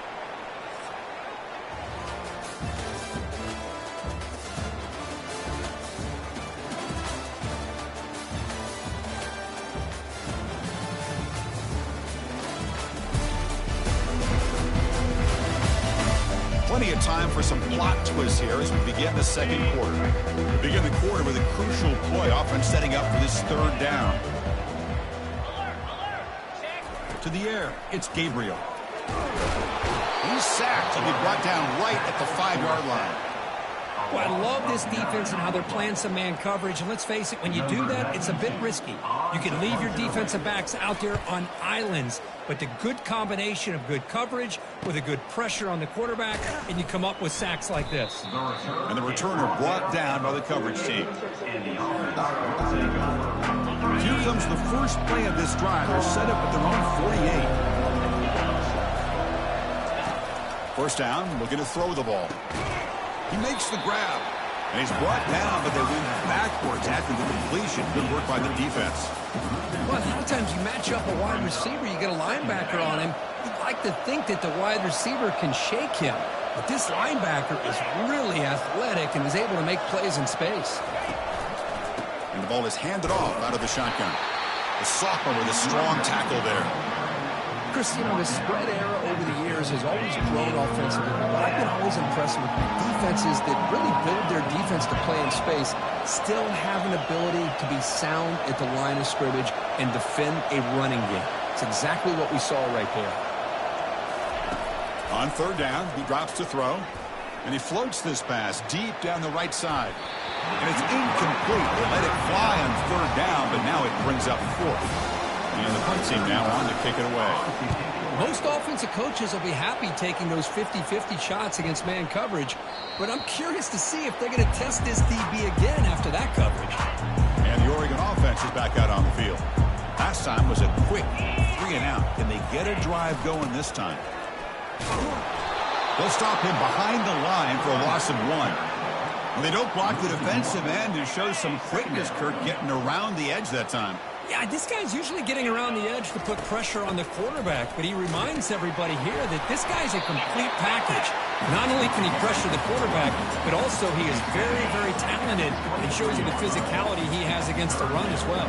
F: Plenty of time for some plot twists here as we begin the second quarter. We begin the quarter with a crucial play, offense setting up for this 3rd down. To the air, it's Gabriel. He's sacked. He'll be brought down right at the 5-yard line.
G: Well, I love this defense and how they're playing some man coverage. And let's face it, when you do that, it's a bit risky. You can leave your defensive backs out there on islands. But the good combination of good coverage with a good pressure on the quarterback, and you come up with sacks like this.
F: And the returner brought down by the coverage team. Here comes the first play of this drive. They're set up at their own 48. First down, looking to throw the ball. He makes the grab. And he's brought down, but they win backwards after the completion. Good work by the defense.
G: Well, a lot of times you match up a wide receiver, you get a linebacker on him. You'd like to think that the wide receiver can shake him. But this linebacker is really athletic and is able to make plays in space.
F: And the ball is handed off out of the shotgun. The sophomore with a strong tackle there.
H: Chris, you know, the spread era over the years has always grown offensively, but I've been always impressed with defenses that really build their defense to play in space, still have an ability to be sound at the line of scrimmage and defend a running game. It's exactly what we saw right there.
F: On 3rd down, he drops to throw, and he floats this pass deep down the right side. And it's incomplete. They let it fly on 3rd down, but now it brings up 4th. And the punt team now on to kick it away.
G: Most offensive coaches will be happy taking those 50-50 shots against man coverage, but I'm curious to see if they're going to test this DB again after that coverage.
F: And the Oregon offense is back out on the field. Last time was a quick 3-and-out. Can they get a drive going this time? They'll stop him behind the line for a loss of 1. When they don't block the defensive end, it shows some quickness, Kirk, getting around the edge that time.
G: Yeah, this guy's usually getting around the edge to put pressure on the quarterback, but he reminds everybody here that this guy's a complete package. Not only can he pressure the quarterback, but also he is very, very talented and shows you the physicality he has against the run as well.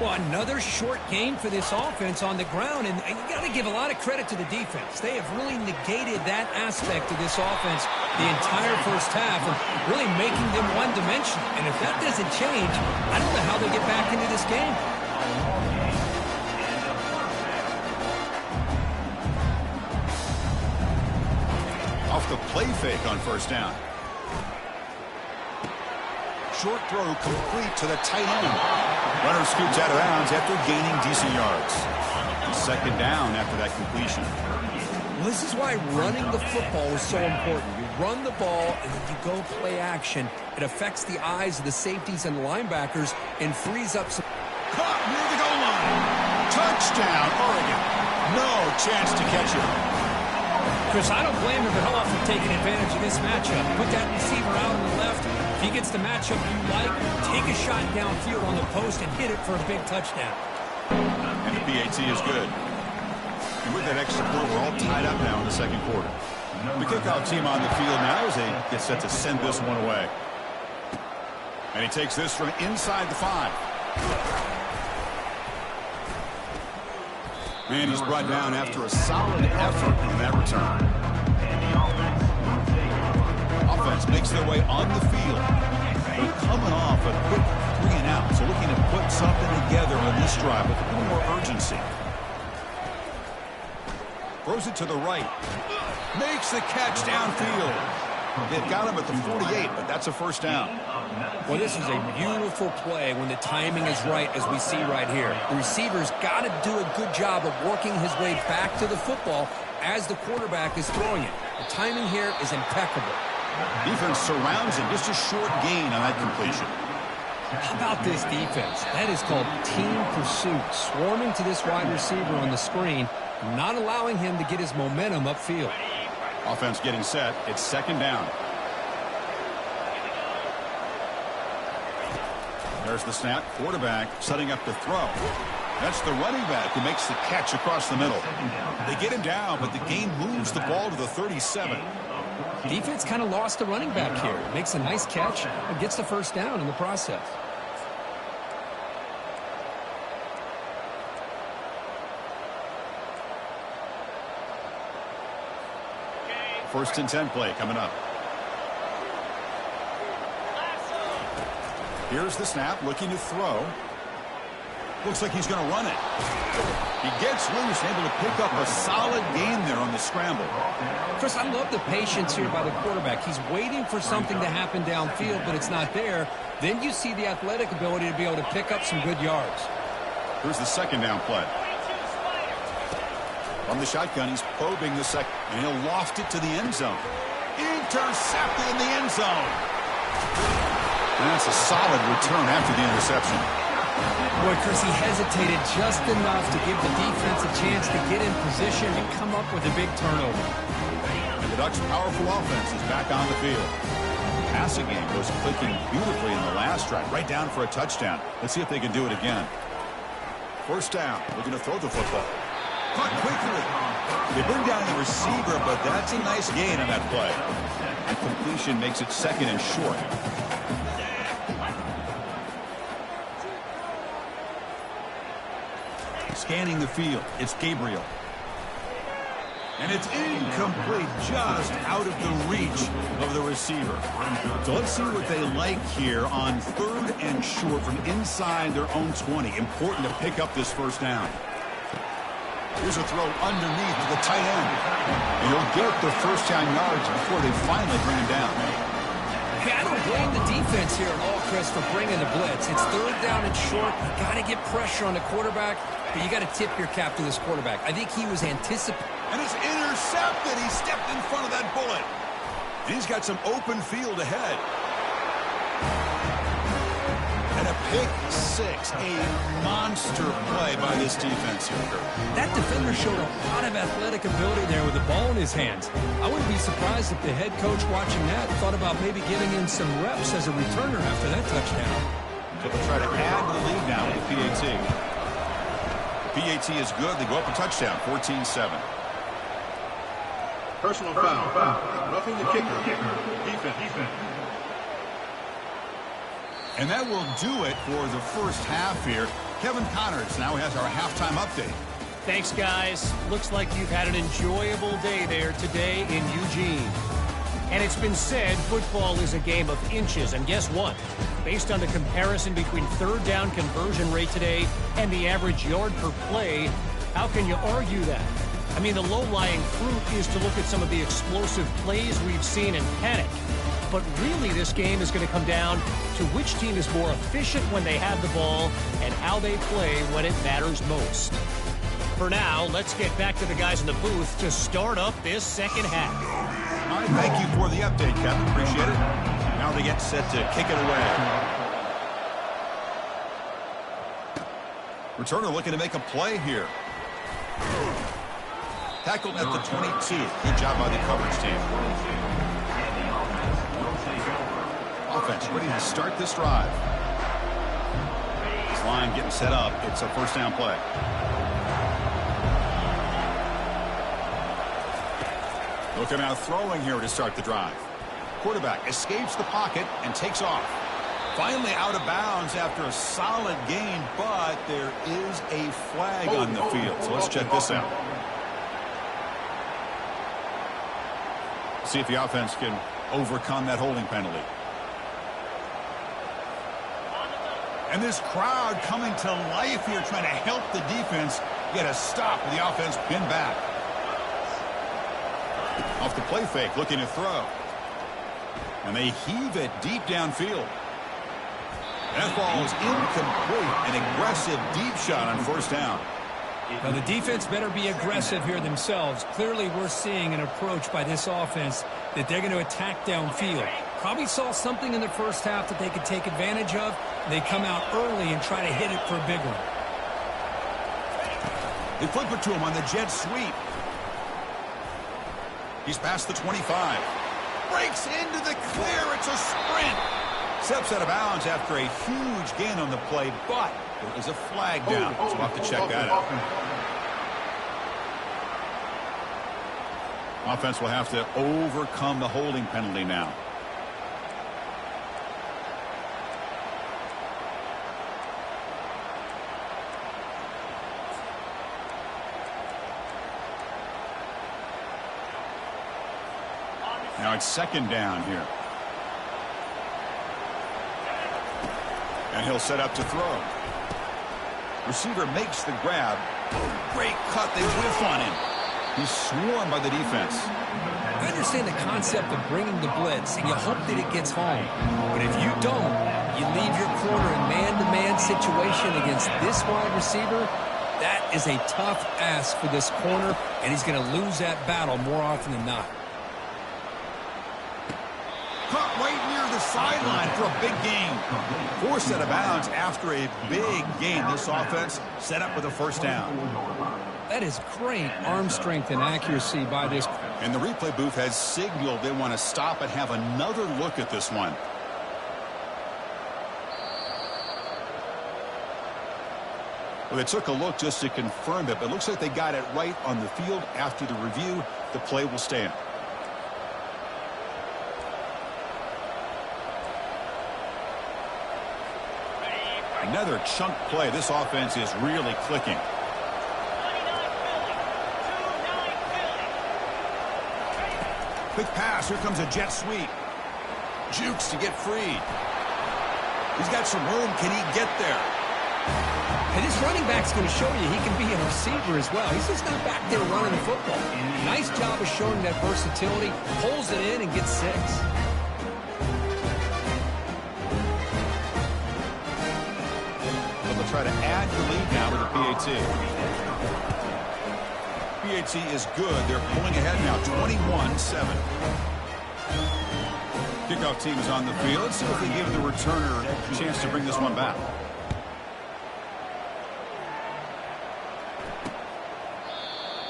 G: Well, another short game for this offense on the ground, and you got to give a lot of credit to the defense. They have really negated that aspect of this offense the entire first half and really making them one-dimensional. And if that doesn't change, I don't know how they get back into this game.
F: Off the play fake on 1st down. Short throw complete to the tight end. Runner scoots out of bounds after gaining decent yards. And 2nd down after that completion.
H: Well, this is why running the football is so important. You run the ball and then you go play action. It affects the eyes of the safeties and the linebackers and frees up some...
F: Caught near the goal line. Touchdown, Oregon. No chance to catch it.
G: Chris, I don't blame him at all for taking advantage of this matchup. Put that receiver out on the left. If he gets the matchup you like, take a shot downfield on the post and hit it for a big touchdown.
F: And the PAT is good. And with that extra point, we're all tied up now in the 2nd quarter. The kickoff team on the field now as they get set to send this one away. And he takes this from inside the 5. And he's brought down after a solid effort on that return. Offense makes their way on the field. They're coming off a quick 3-and-out, so looking to put something together on this drive with a little more urgency. Throws it to the right. Makes the catch downfield. They've got him at the 48, but that's a first down.
G: Well, this is a beautiful play when the timing is right, as we see right here. The receiver's got to do a good job of working his way back to the football as the quarterback is throwing it. The timing here is impeccable.
F: Defense surrounds him. Just a short gain on that completion.
G: How about this defense? That is called team pursuit. Swarming to this wide receiver on the screen, not allowing him to get his momentum upfield.
F: Offense getting set. It's second down. There's the snap. Quarterback setting up to throw. That's the running back who makes the catch across the middle. They get him down, but the game moves the ball to the 37.
G: Defense kind of lost the running back here. Makes a nice catch and gets the first down in the process.
F: First and 10 play coming up. Here's the snap, looking to throw. Looks like he's going to run it. He gets loose, able to pick up a solid gain there on the scramble.
G: Chris, I love the patience here by the quarterback. He's waiting for something to happen downfield, but it's not there. Then you see the athletic ability to be able to pick up some good yards.
F: Here's the second down play. From the shotgun, he's probing the second, and he'll loft it to the end zone. Intercepted in the end zone. And that's a solid return after the interception.
G: Boy, Chris, he hesitated just enough to give the defense a chance to get in position and come up with a big turnover.
F: And the Ducks' powerful offense is back on the field. The passing game was clicking beautifully in the last drive, right down for a touchdown. Let's see if they can do it again. First down, looking to throw the football. Caught quickly. They bring down the receiver, but that's a nice gain on that play. And completion makes it second and short. Scanning the field, it's Gabriel. And it's incomplete, just out of the reach of the receiver. So let's see what they like here on third and short from inside their own 20. Important to pick up this first down. Here's a throw underneath to the tight end. And he'll get the first down yards before they finally bring him down.
G: Hey, I don't blame the defense here at all, Chris, for bringing the blitz. It's third down and short. You got to get pressure on the quarterback, but you got to tip your cap to this quarterback. I think he was anticipating.
F: And it's intercepted. He stepped in front of that bullet. And he's got some open field ahead. And a pick six, a monster play by this defense here.
G: That defender showed a lot of athletic ability there with the ball in his hands. I wouldn't be surprised if the head coach watching that thought about maybe giving him some reps as a returner after that touchdown.
F: So they'll try to add to the lead now with the PAT. The PAT is good. They go up a touchdown, 14-7.
D: Personal foul. Roughing the kicker. Defense.
F: And that will do it for the first half here. Kevin Connors now has our halftime update.
E: Thanks, guys. Looks like you've had an enjoyable day there today in Eugene. And it's been said football is a game of inches. And guess what? Based on the comparison between third down conversion rate today and the average yard per play, how can you argue that? I mean, the low-lying fruit is to look at some of the explosive plays we've seen and panic. But really, this game is going to come down to which team is more efficient when they have the ball and how they play when it matters most. For now, let's get back to the guys in the booth to start up this second half.
F: All right, thank you for the update, Kevin. Appreciate it. Now they get set to kick it away. Returner looking to make a play here. Tackled at the 22. Good job by the coverage team. Offense ready to start this drive. This line getting set up. It's a first down play. Looking out throwing here to start the drive. Quarterback escapes the pocket and takes off. Finally out of bounds after a solid gain, but there is a flag on the field. So let's check this out. See if the offense can overcome that holding penalty. And this crowd coming to life here, trying to help the defense get a stop with the offense pinned back. Off the play fake, looking to throw. And they heave it deep downfield. That ball is incomplete. An aggressive deep shot on first down.
G: Now, the defense better be aggressive here themselves. Clearly, we're seeing an approach by this offense that they're going to attack downfield. Probably saw something in the first half that they could take advantage of. They come out early and try to hit it for a big one.
F: They flip it to him on the jet sweep. He's past the 25. Breaks into the clear. It's a sprint. Steps out of bounds after a huge gain on the play, but there is a flag down. So we'll have to check that out. Offense will have to overcome the holding penalty now. Now it's second down here. And he'll set up to throw. Receiver makes the grab. Oh, great cut. They whiff on him. He's swarmed by the defense.
G: I understand the concept of bringing the blitz, and you hope that it gets home. But if you don't, you leave your corner in man-to-man situation against this wide receiver. That is a tough ask for this corner, and he's going to lose that battle more often than not.
F: Caught right near the sideline for a big gain. Forced out of bounds after a big gain. This offense set up with a first down.
G: That is great arm strength and accuracy by this.
F: And the replay booth has signaled they want to stop and have another look at this one. Well, they took a look just to confirm it, but it looks like they got it right on the field. After the review, the play will stand. Another chunk play. This offense is really clicking. Quick pass. Here comes a jet sweep. Jukes to get free. He's got some room. Can he get there?
G: And this running back's going to show you he can be a receiver as well. He's just not back there running the football. Nice job of showing that versatility. Pulls it in and gets 6.
F: Try to add the lead now with a PAT. PAT is good. They're pulling ahead now, 21-7. Kickoff team is on the field. Let's see if they give the returner a chance to bring this one back.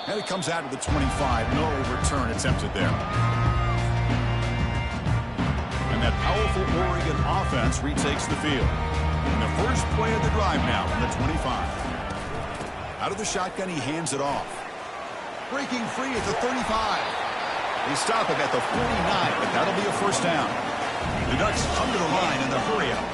F: And it comes out to the 25. No return attempted there. And that powerful Oregon offense retakes the field. And the first play of the drive now from the 25. Out of the shotgun, he hands it off. Breaking free at the 35. They stop him at the 49, but that'll be a first down. The Ducks come to the line in the hurry up.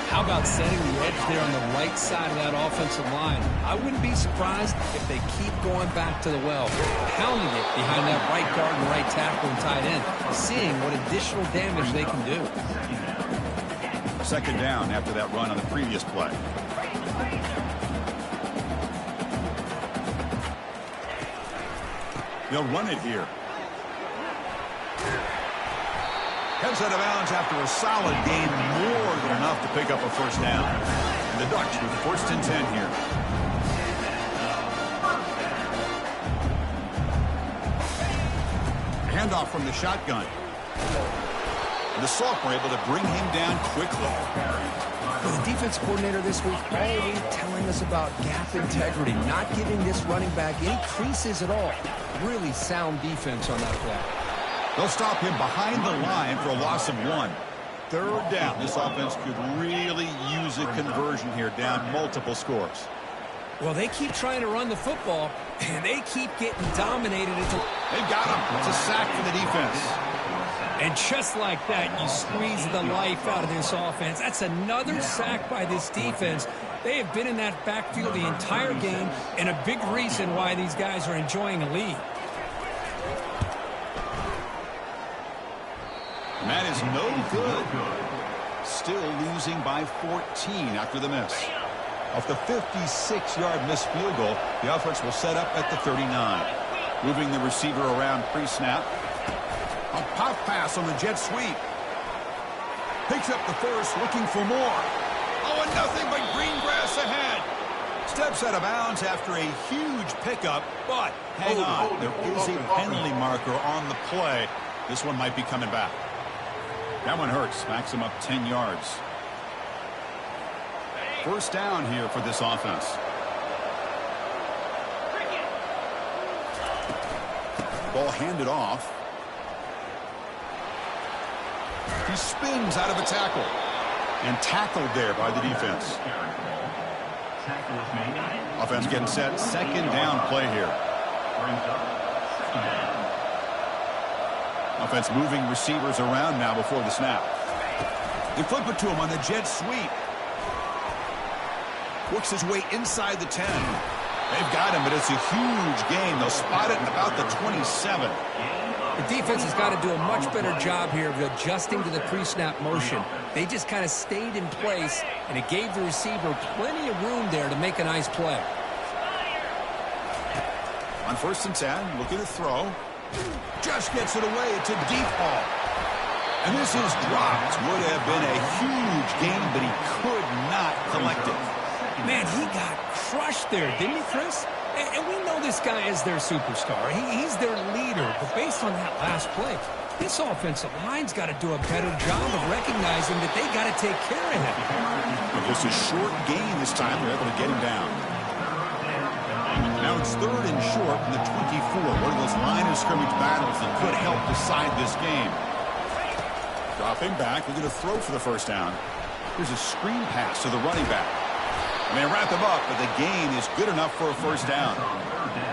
G: How about setting the edge there on the right side of that offensive line? I wouldn't be surprised if they keep going back to the well, pounding it behind that right guard and right tackle and tight end, seeing what additional damage they can do.
F: Second down after that run on the previous play. They'll run it here. Heads out of bounds after a solid gain, more than enough to pick up a first down. And the Ducks with first and 10 here. Handoff from the shotgun. And the Salk were able to bring him down quickly.
H: The defense coordinator this week always telling us about gap integrity, not giving this running back any creases at all. Really sound defense on that play.
F: They'll stop him behind the line for a loss of 1. Third down. This offense could really use a conversion here, down multiple scores.
G: Well, they keep trying to run the football, and they keep getting dominated.
F: They've got him. It's a sack for the defense.
G: And just like that, you squeeze the life out of this offense. That's another sack by this defense. They have been in that backfield the entire game, and a big reason why these guys are enjoying a lead.
F: And that is no good. Still losing by 14 after the miss. Off the 56-yard missed field goal, the offense will set up at the 39. Moving the receiver around pre-snap. A pop pass on the jet sweep. Picks up the first, looking for more. Oh, and nothing but green grass ahead. Steps out of bounds after a huge pickup, but hang on. There is a penalty marker on the play. This one might be coming back. That one hurts. Backs him up 10 yards. First down here for this offense. Ball handed off. He spins out of a tackle. And tackled there by the defense. Offense getting set. Second down play here. Offense moving receivers around now before the snap. They flip it to him on the jet sweep. Works his way inside the 10. They've got him, but it's a huge gain. They'll spot it about the 27.
G: The defense has got to do a much better job here of adjusting to the pre-snap motion. They just kind of stayed in place, and it gave the receiver plenty of room there to make a nice play.
F: On 1st and 10, looking to throw. Just gets it away. It's a deep ball. And this is dropped. Would have been a huge gain, but he could not collect it.
G: Man, he got crushed there, didn't he, Chris? And we know this guy is their superstar. He's their leader. But based on that last play, this offensive line's got to do a better job of recognizing that they got to take care of him.
F: But just a short gain this time. They're able to get him down. Now it's 3rd and short from the 24. One of those line of scrimmage battles that could help decide this game. Dropping back. We're going to throw for the first down. Here's a screen pass to the running back. And they wrap him up, but the gain is good enough for a first down.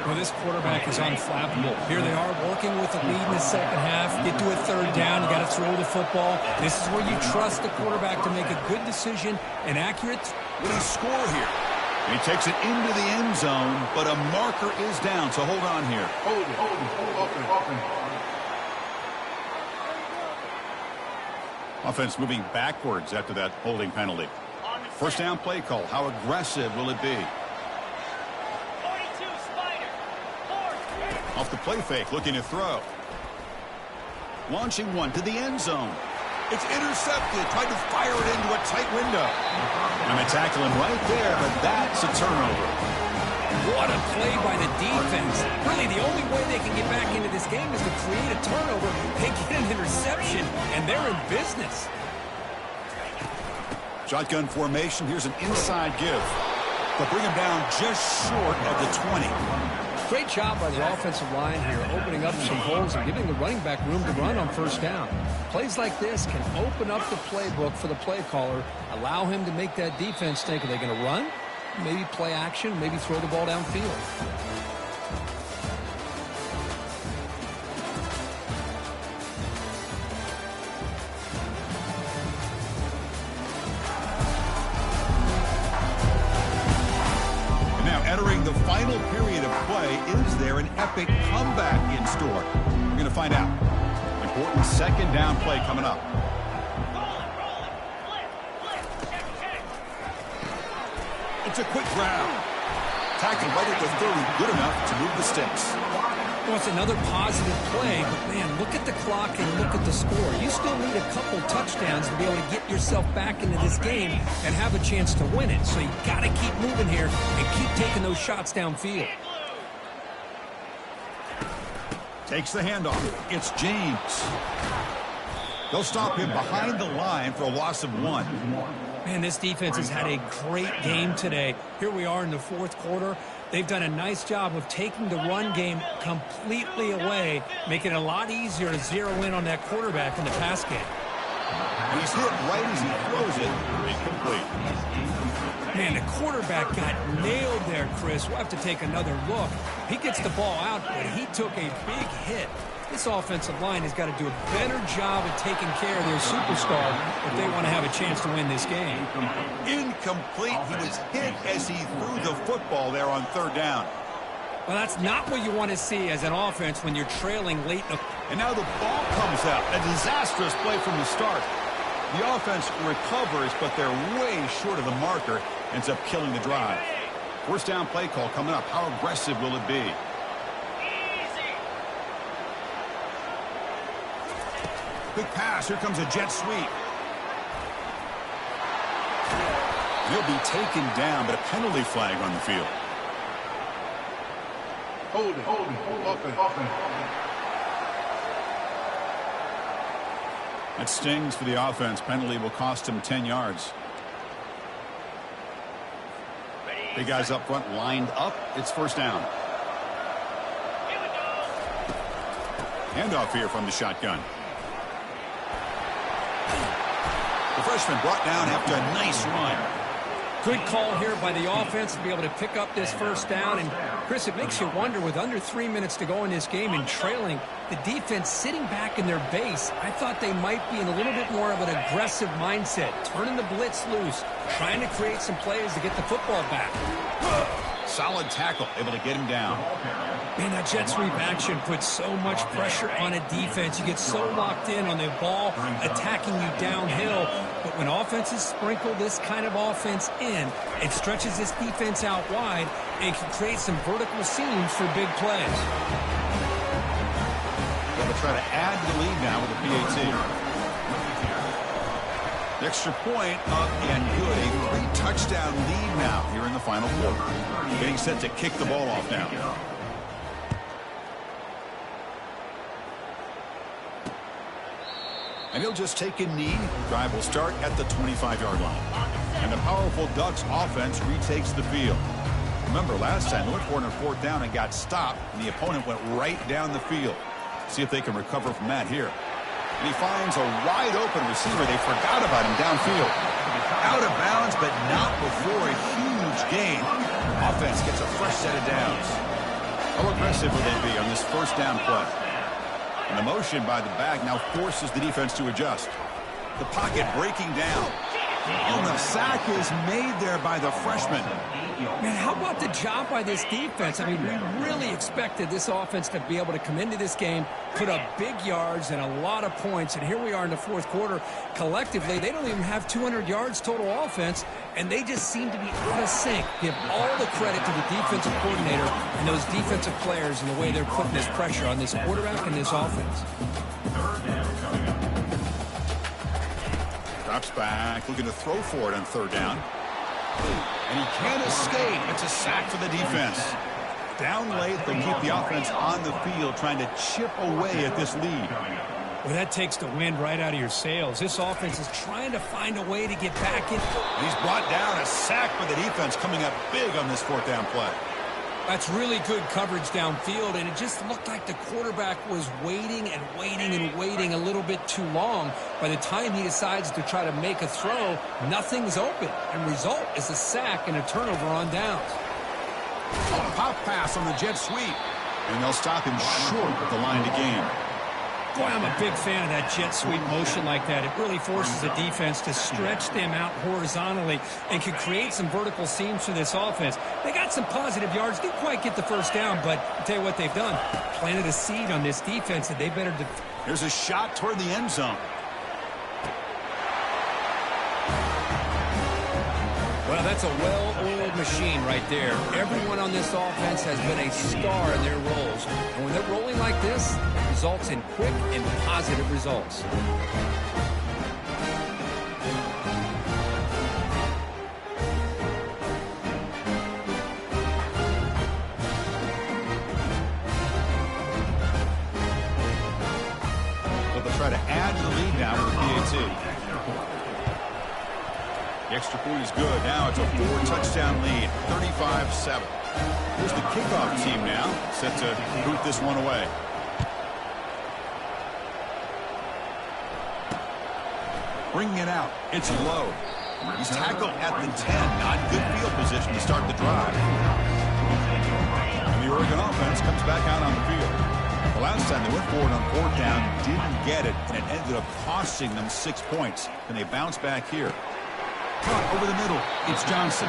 G: Well, this quarterback is unflappable. Here they are working with the lead in the second half. Get to a 3rd down. You got to throw the football. This is where you trust the quarterback to make a good decision and accurate.
F: Will he score here? And he takes it into the end zone, but a marker is down, so hold on here.
D: Hold it.
F: Offense moving backwards after that holding penalty. First down play call. How aggressive will it be?
I: 42 Spider.
F: Off the play fake, looking to throw. Launching one to the end zone. It's intercepted. Tried to fire it into a tight window. And they tackle him right there, but that's a turnover.
G: What a play by the defense. Really, the only way they can get back into this game is to create a turnover. They get an interception, and they're in business.
F: Shotgun formation. Here's an inside give. They'll bring him down just short of the 20.
G: Great job by the offensive line here, opening up some holes and giving the running back room to run on first down. Plays like this can open up the playbook for the play caller, allow him to make that defense think, are they going to run? Maybe play action, maybe throw the ball downfield.
F: Entering the final period of play, is there an epic comeback in store? We're going to find out. Important second down play coming up. It's a quick grab. Tackled right at the 30, good enough to move the sticks.
G: Well, it's another positive play, but man, look at the clock and look at the score. You still need a couple touchdowns to be able to get yourself back into this game and have a chance to win it. So you got to keep moving here and keep taking those shots downfield.
F: Takes the handoff. It's James. They'll stop him behind the line for a loss of 1.
G: Man, this defense has had a great game today. Here we are in the 4th quarter. They've done a nice job of taking the run game completely away, making it a lot easier to zero in on that quarterback in the pass game.
F: He's hit right as he throws it. Incomplete.
G: Man, the quarterback got nailed there, Chris. We'll have to take another look. He gets the ball out, but he took a big hit. This offensive line has got to do a better job of taking care of their superstar if they want to have a chance to win this game.
F: Incomplete. He was hit as he threw the football there on 3rd down.
G: Well, that's not what you want to see as an offense when you're trailing late.
F: And now the ball comes out. A disastrous play from the start. The offense recovers, but they're way short of the marker. Ends up killing the drive. First down play call coming up. How aggressive will it be? Big pass. Here comes a jet sweep. He'll be taken down, but a penalty flag on the field.
D: Holding. Offense.
F: That stings for the offense. Penalty will cost him 10 yards. Big guys up front lined up. It's first down. Handoff here from the shotgun. The freshman brought down after a nice run.
G: Good call here by the offense to be able to pick up this first down. And, Chris, it makes you wonder, with under 3 minutes to go in this game and trailing, the defense sitting back in their base, I thought they might be in a little bit more of an aggressive mindset, turning the blitz loose, trying to create some plays to get the football back.
F: Solid tackle, able to get him down.
G: Man, that jet sweep action puts so much pressure on a defense. You get so locked in on the ball attacking you downhill. But when offenses sprinkle this kind of offense in, it stretches this defense out wide and can create some vertical seams for big plays.
F: They'll try to add the lead now with the PAT. The extra point up and good. A 3-touchdown lead now here in the final quarter. Getting set to kick the ball off now. And he'll just take a knee. Drive will start at the 25-yard line. And the powerful Ducks offense retakes the field. Remember, last time they went for it on fourth down and got stopped, and the opponent went right down the field. See if they can recover from that here. And he finds a wide-open receiver. They forgot about him downfield. Out of bounds, but not before a huge gain. Offense gets a fresh set of downs. How aggressive will they be on this first down play? And the motion by the back now forces the defense to adjust. The pocket breaking down. And the sack is made there by the freshman.
G: Man, how about the job by this defense? I mean, we really expected this offense to be able to come into this game, put up big yards and a lot of points, and here we are in the fourth quarter. Collectively, they don't even have 200 yards total offense, and they just seem to be out of sync. Give all the credit to the defensive coordinator and those defensive players and the way they're putting this pressure on this quarterback and this offense.
F: Drops back, looking to throw for it on third down. And he can't escape. It's a sack for the defense. Down late, they'll keep the offense on the field trying to chip away at this lead.
G: Well, that takes the wind right out of your sails. This offense is trying to find a way to get back in.
F: And he's brought down. A sack for the defense coming up big on this fourth down play.
G: That's really good coverage downfield, and it just looked like the quarterback was waiting and waiting and waiting a little bit too long. By the time he decides to try to make a throw, nothing's open, and result is a sack and a turnover on downs.
F: A pop pass on the jet sweep, and they'll stop him short at the line to gain.
G: Boy, I'm a big fan of that jet sweep motion like that. It really forces the defense to stretch them out horizontally and can create some vertical seams for this offense. They got some positive yards. Didn't quite get the first down, but I'll tell you what they've done. Planted a seed on this defense that they better...
F: Here's a shot toward the end zone.
G: Well, that's a well-oiled machine right there. Everyone on this offense has been a star in their roles. And when they're rolling like this, it results in quick and positive results.
F: But they'll try to add to the lead now with the PAT. The extra point is good. Now it's a 4-touchdown lead, 35-7. Here's the kickoff team now, set to boot this one away. Bringing it out. It's low. He's tackled at the 10. Not good field position to start the drive. And the Oregon offense comes back out on the field. The last time they went forward on fourth down, didn't get it, and it ended up costing them 6 points. And they bounce back here. Caught over the middle. It's Johnson.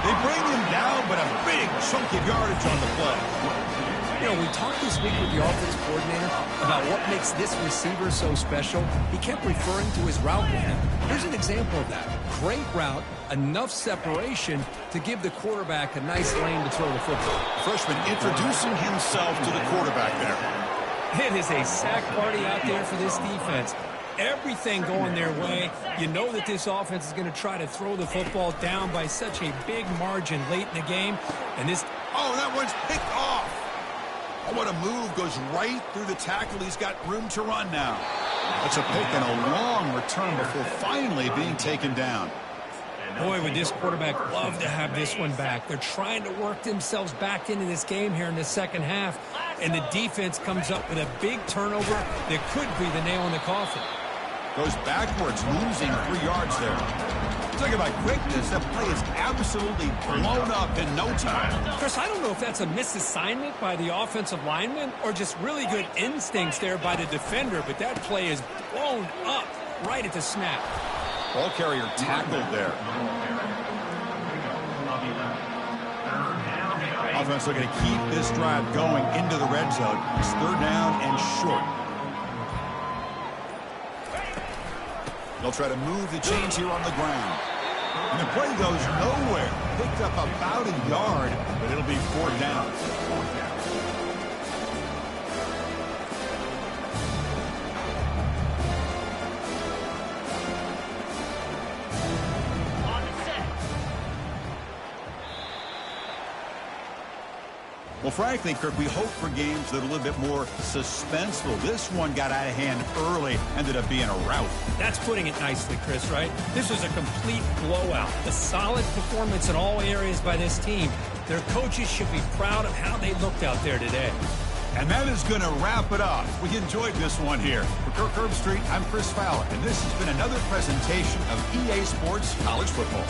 F: They bring him down, but a big chunk of yardage on the play.
G: You know, we talked this week with the offensive coordinator about what makes this receiver so special. He kept referring to his route man. Here's an example of that. Great route, enough separation to give the quarterback a nice lane to throw the football.
F: Freshman introducing himself to the quarterback there.
G: It is a sack party out there for this defense. everything going their way. You know that this offense is going to try to throw the football down by such a big margin late in the game. And this...
F: Oh, that one's picked off. Oh, what a move. Goes right through the tackle. He's got room to run now. That's a pick and a long return before finally being taken down.
G: Boy, would this quarterback love to have this one back. They're trying to work themselves back into this game here in the second half, and the defense comes up with a big turnover that could be the nail in the coffin.
F: Goes backwards, losing 3 yards there. Talking about quickness, that play is absolutely blown up in no time.
G: Chris, I don't know if that's a misassignment by the offensive lineman or just really good instincts there by the defender, but that play is blown up right at the snap.
F: Ball carrier tackled there. Offense looking to keep this drive going into the red zone. It's 3rd down and short. They'll try to move the chains here on the ground. And the play goes nowhere. Picked up about a yard, but it'll be 4th down. Well, frankly, Kirk, we hope for games that are a little bit more suspenseful. This one got out of hand early, ended up being a rout.
G: That's putting it nicely, Chris, right? This was a complete blowout. A solid performance in all areas by this team. Their coaches should be proud of how they looked out there today.
F: And that is going to wrap it up. We enjoyed this one here. For Kirk Herbstreit, I'm Chris Fowler, and this has been another presentation of EA Sports College Football.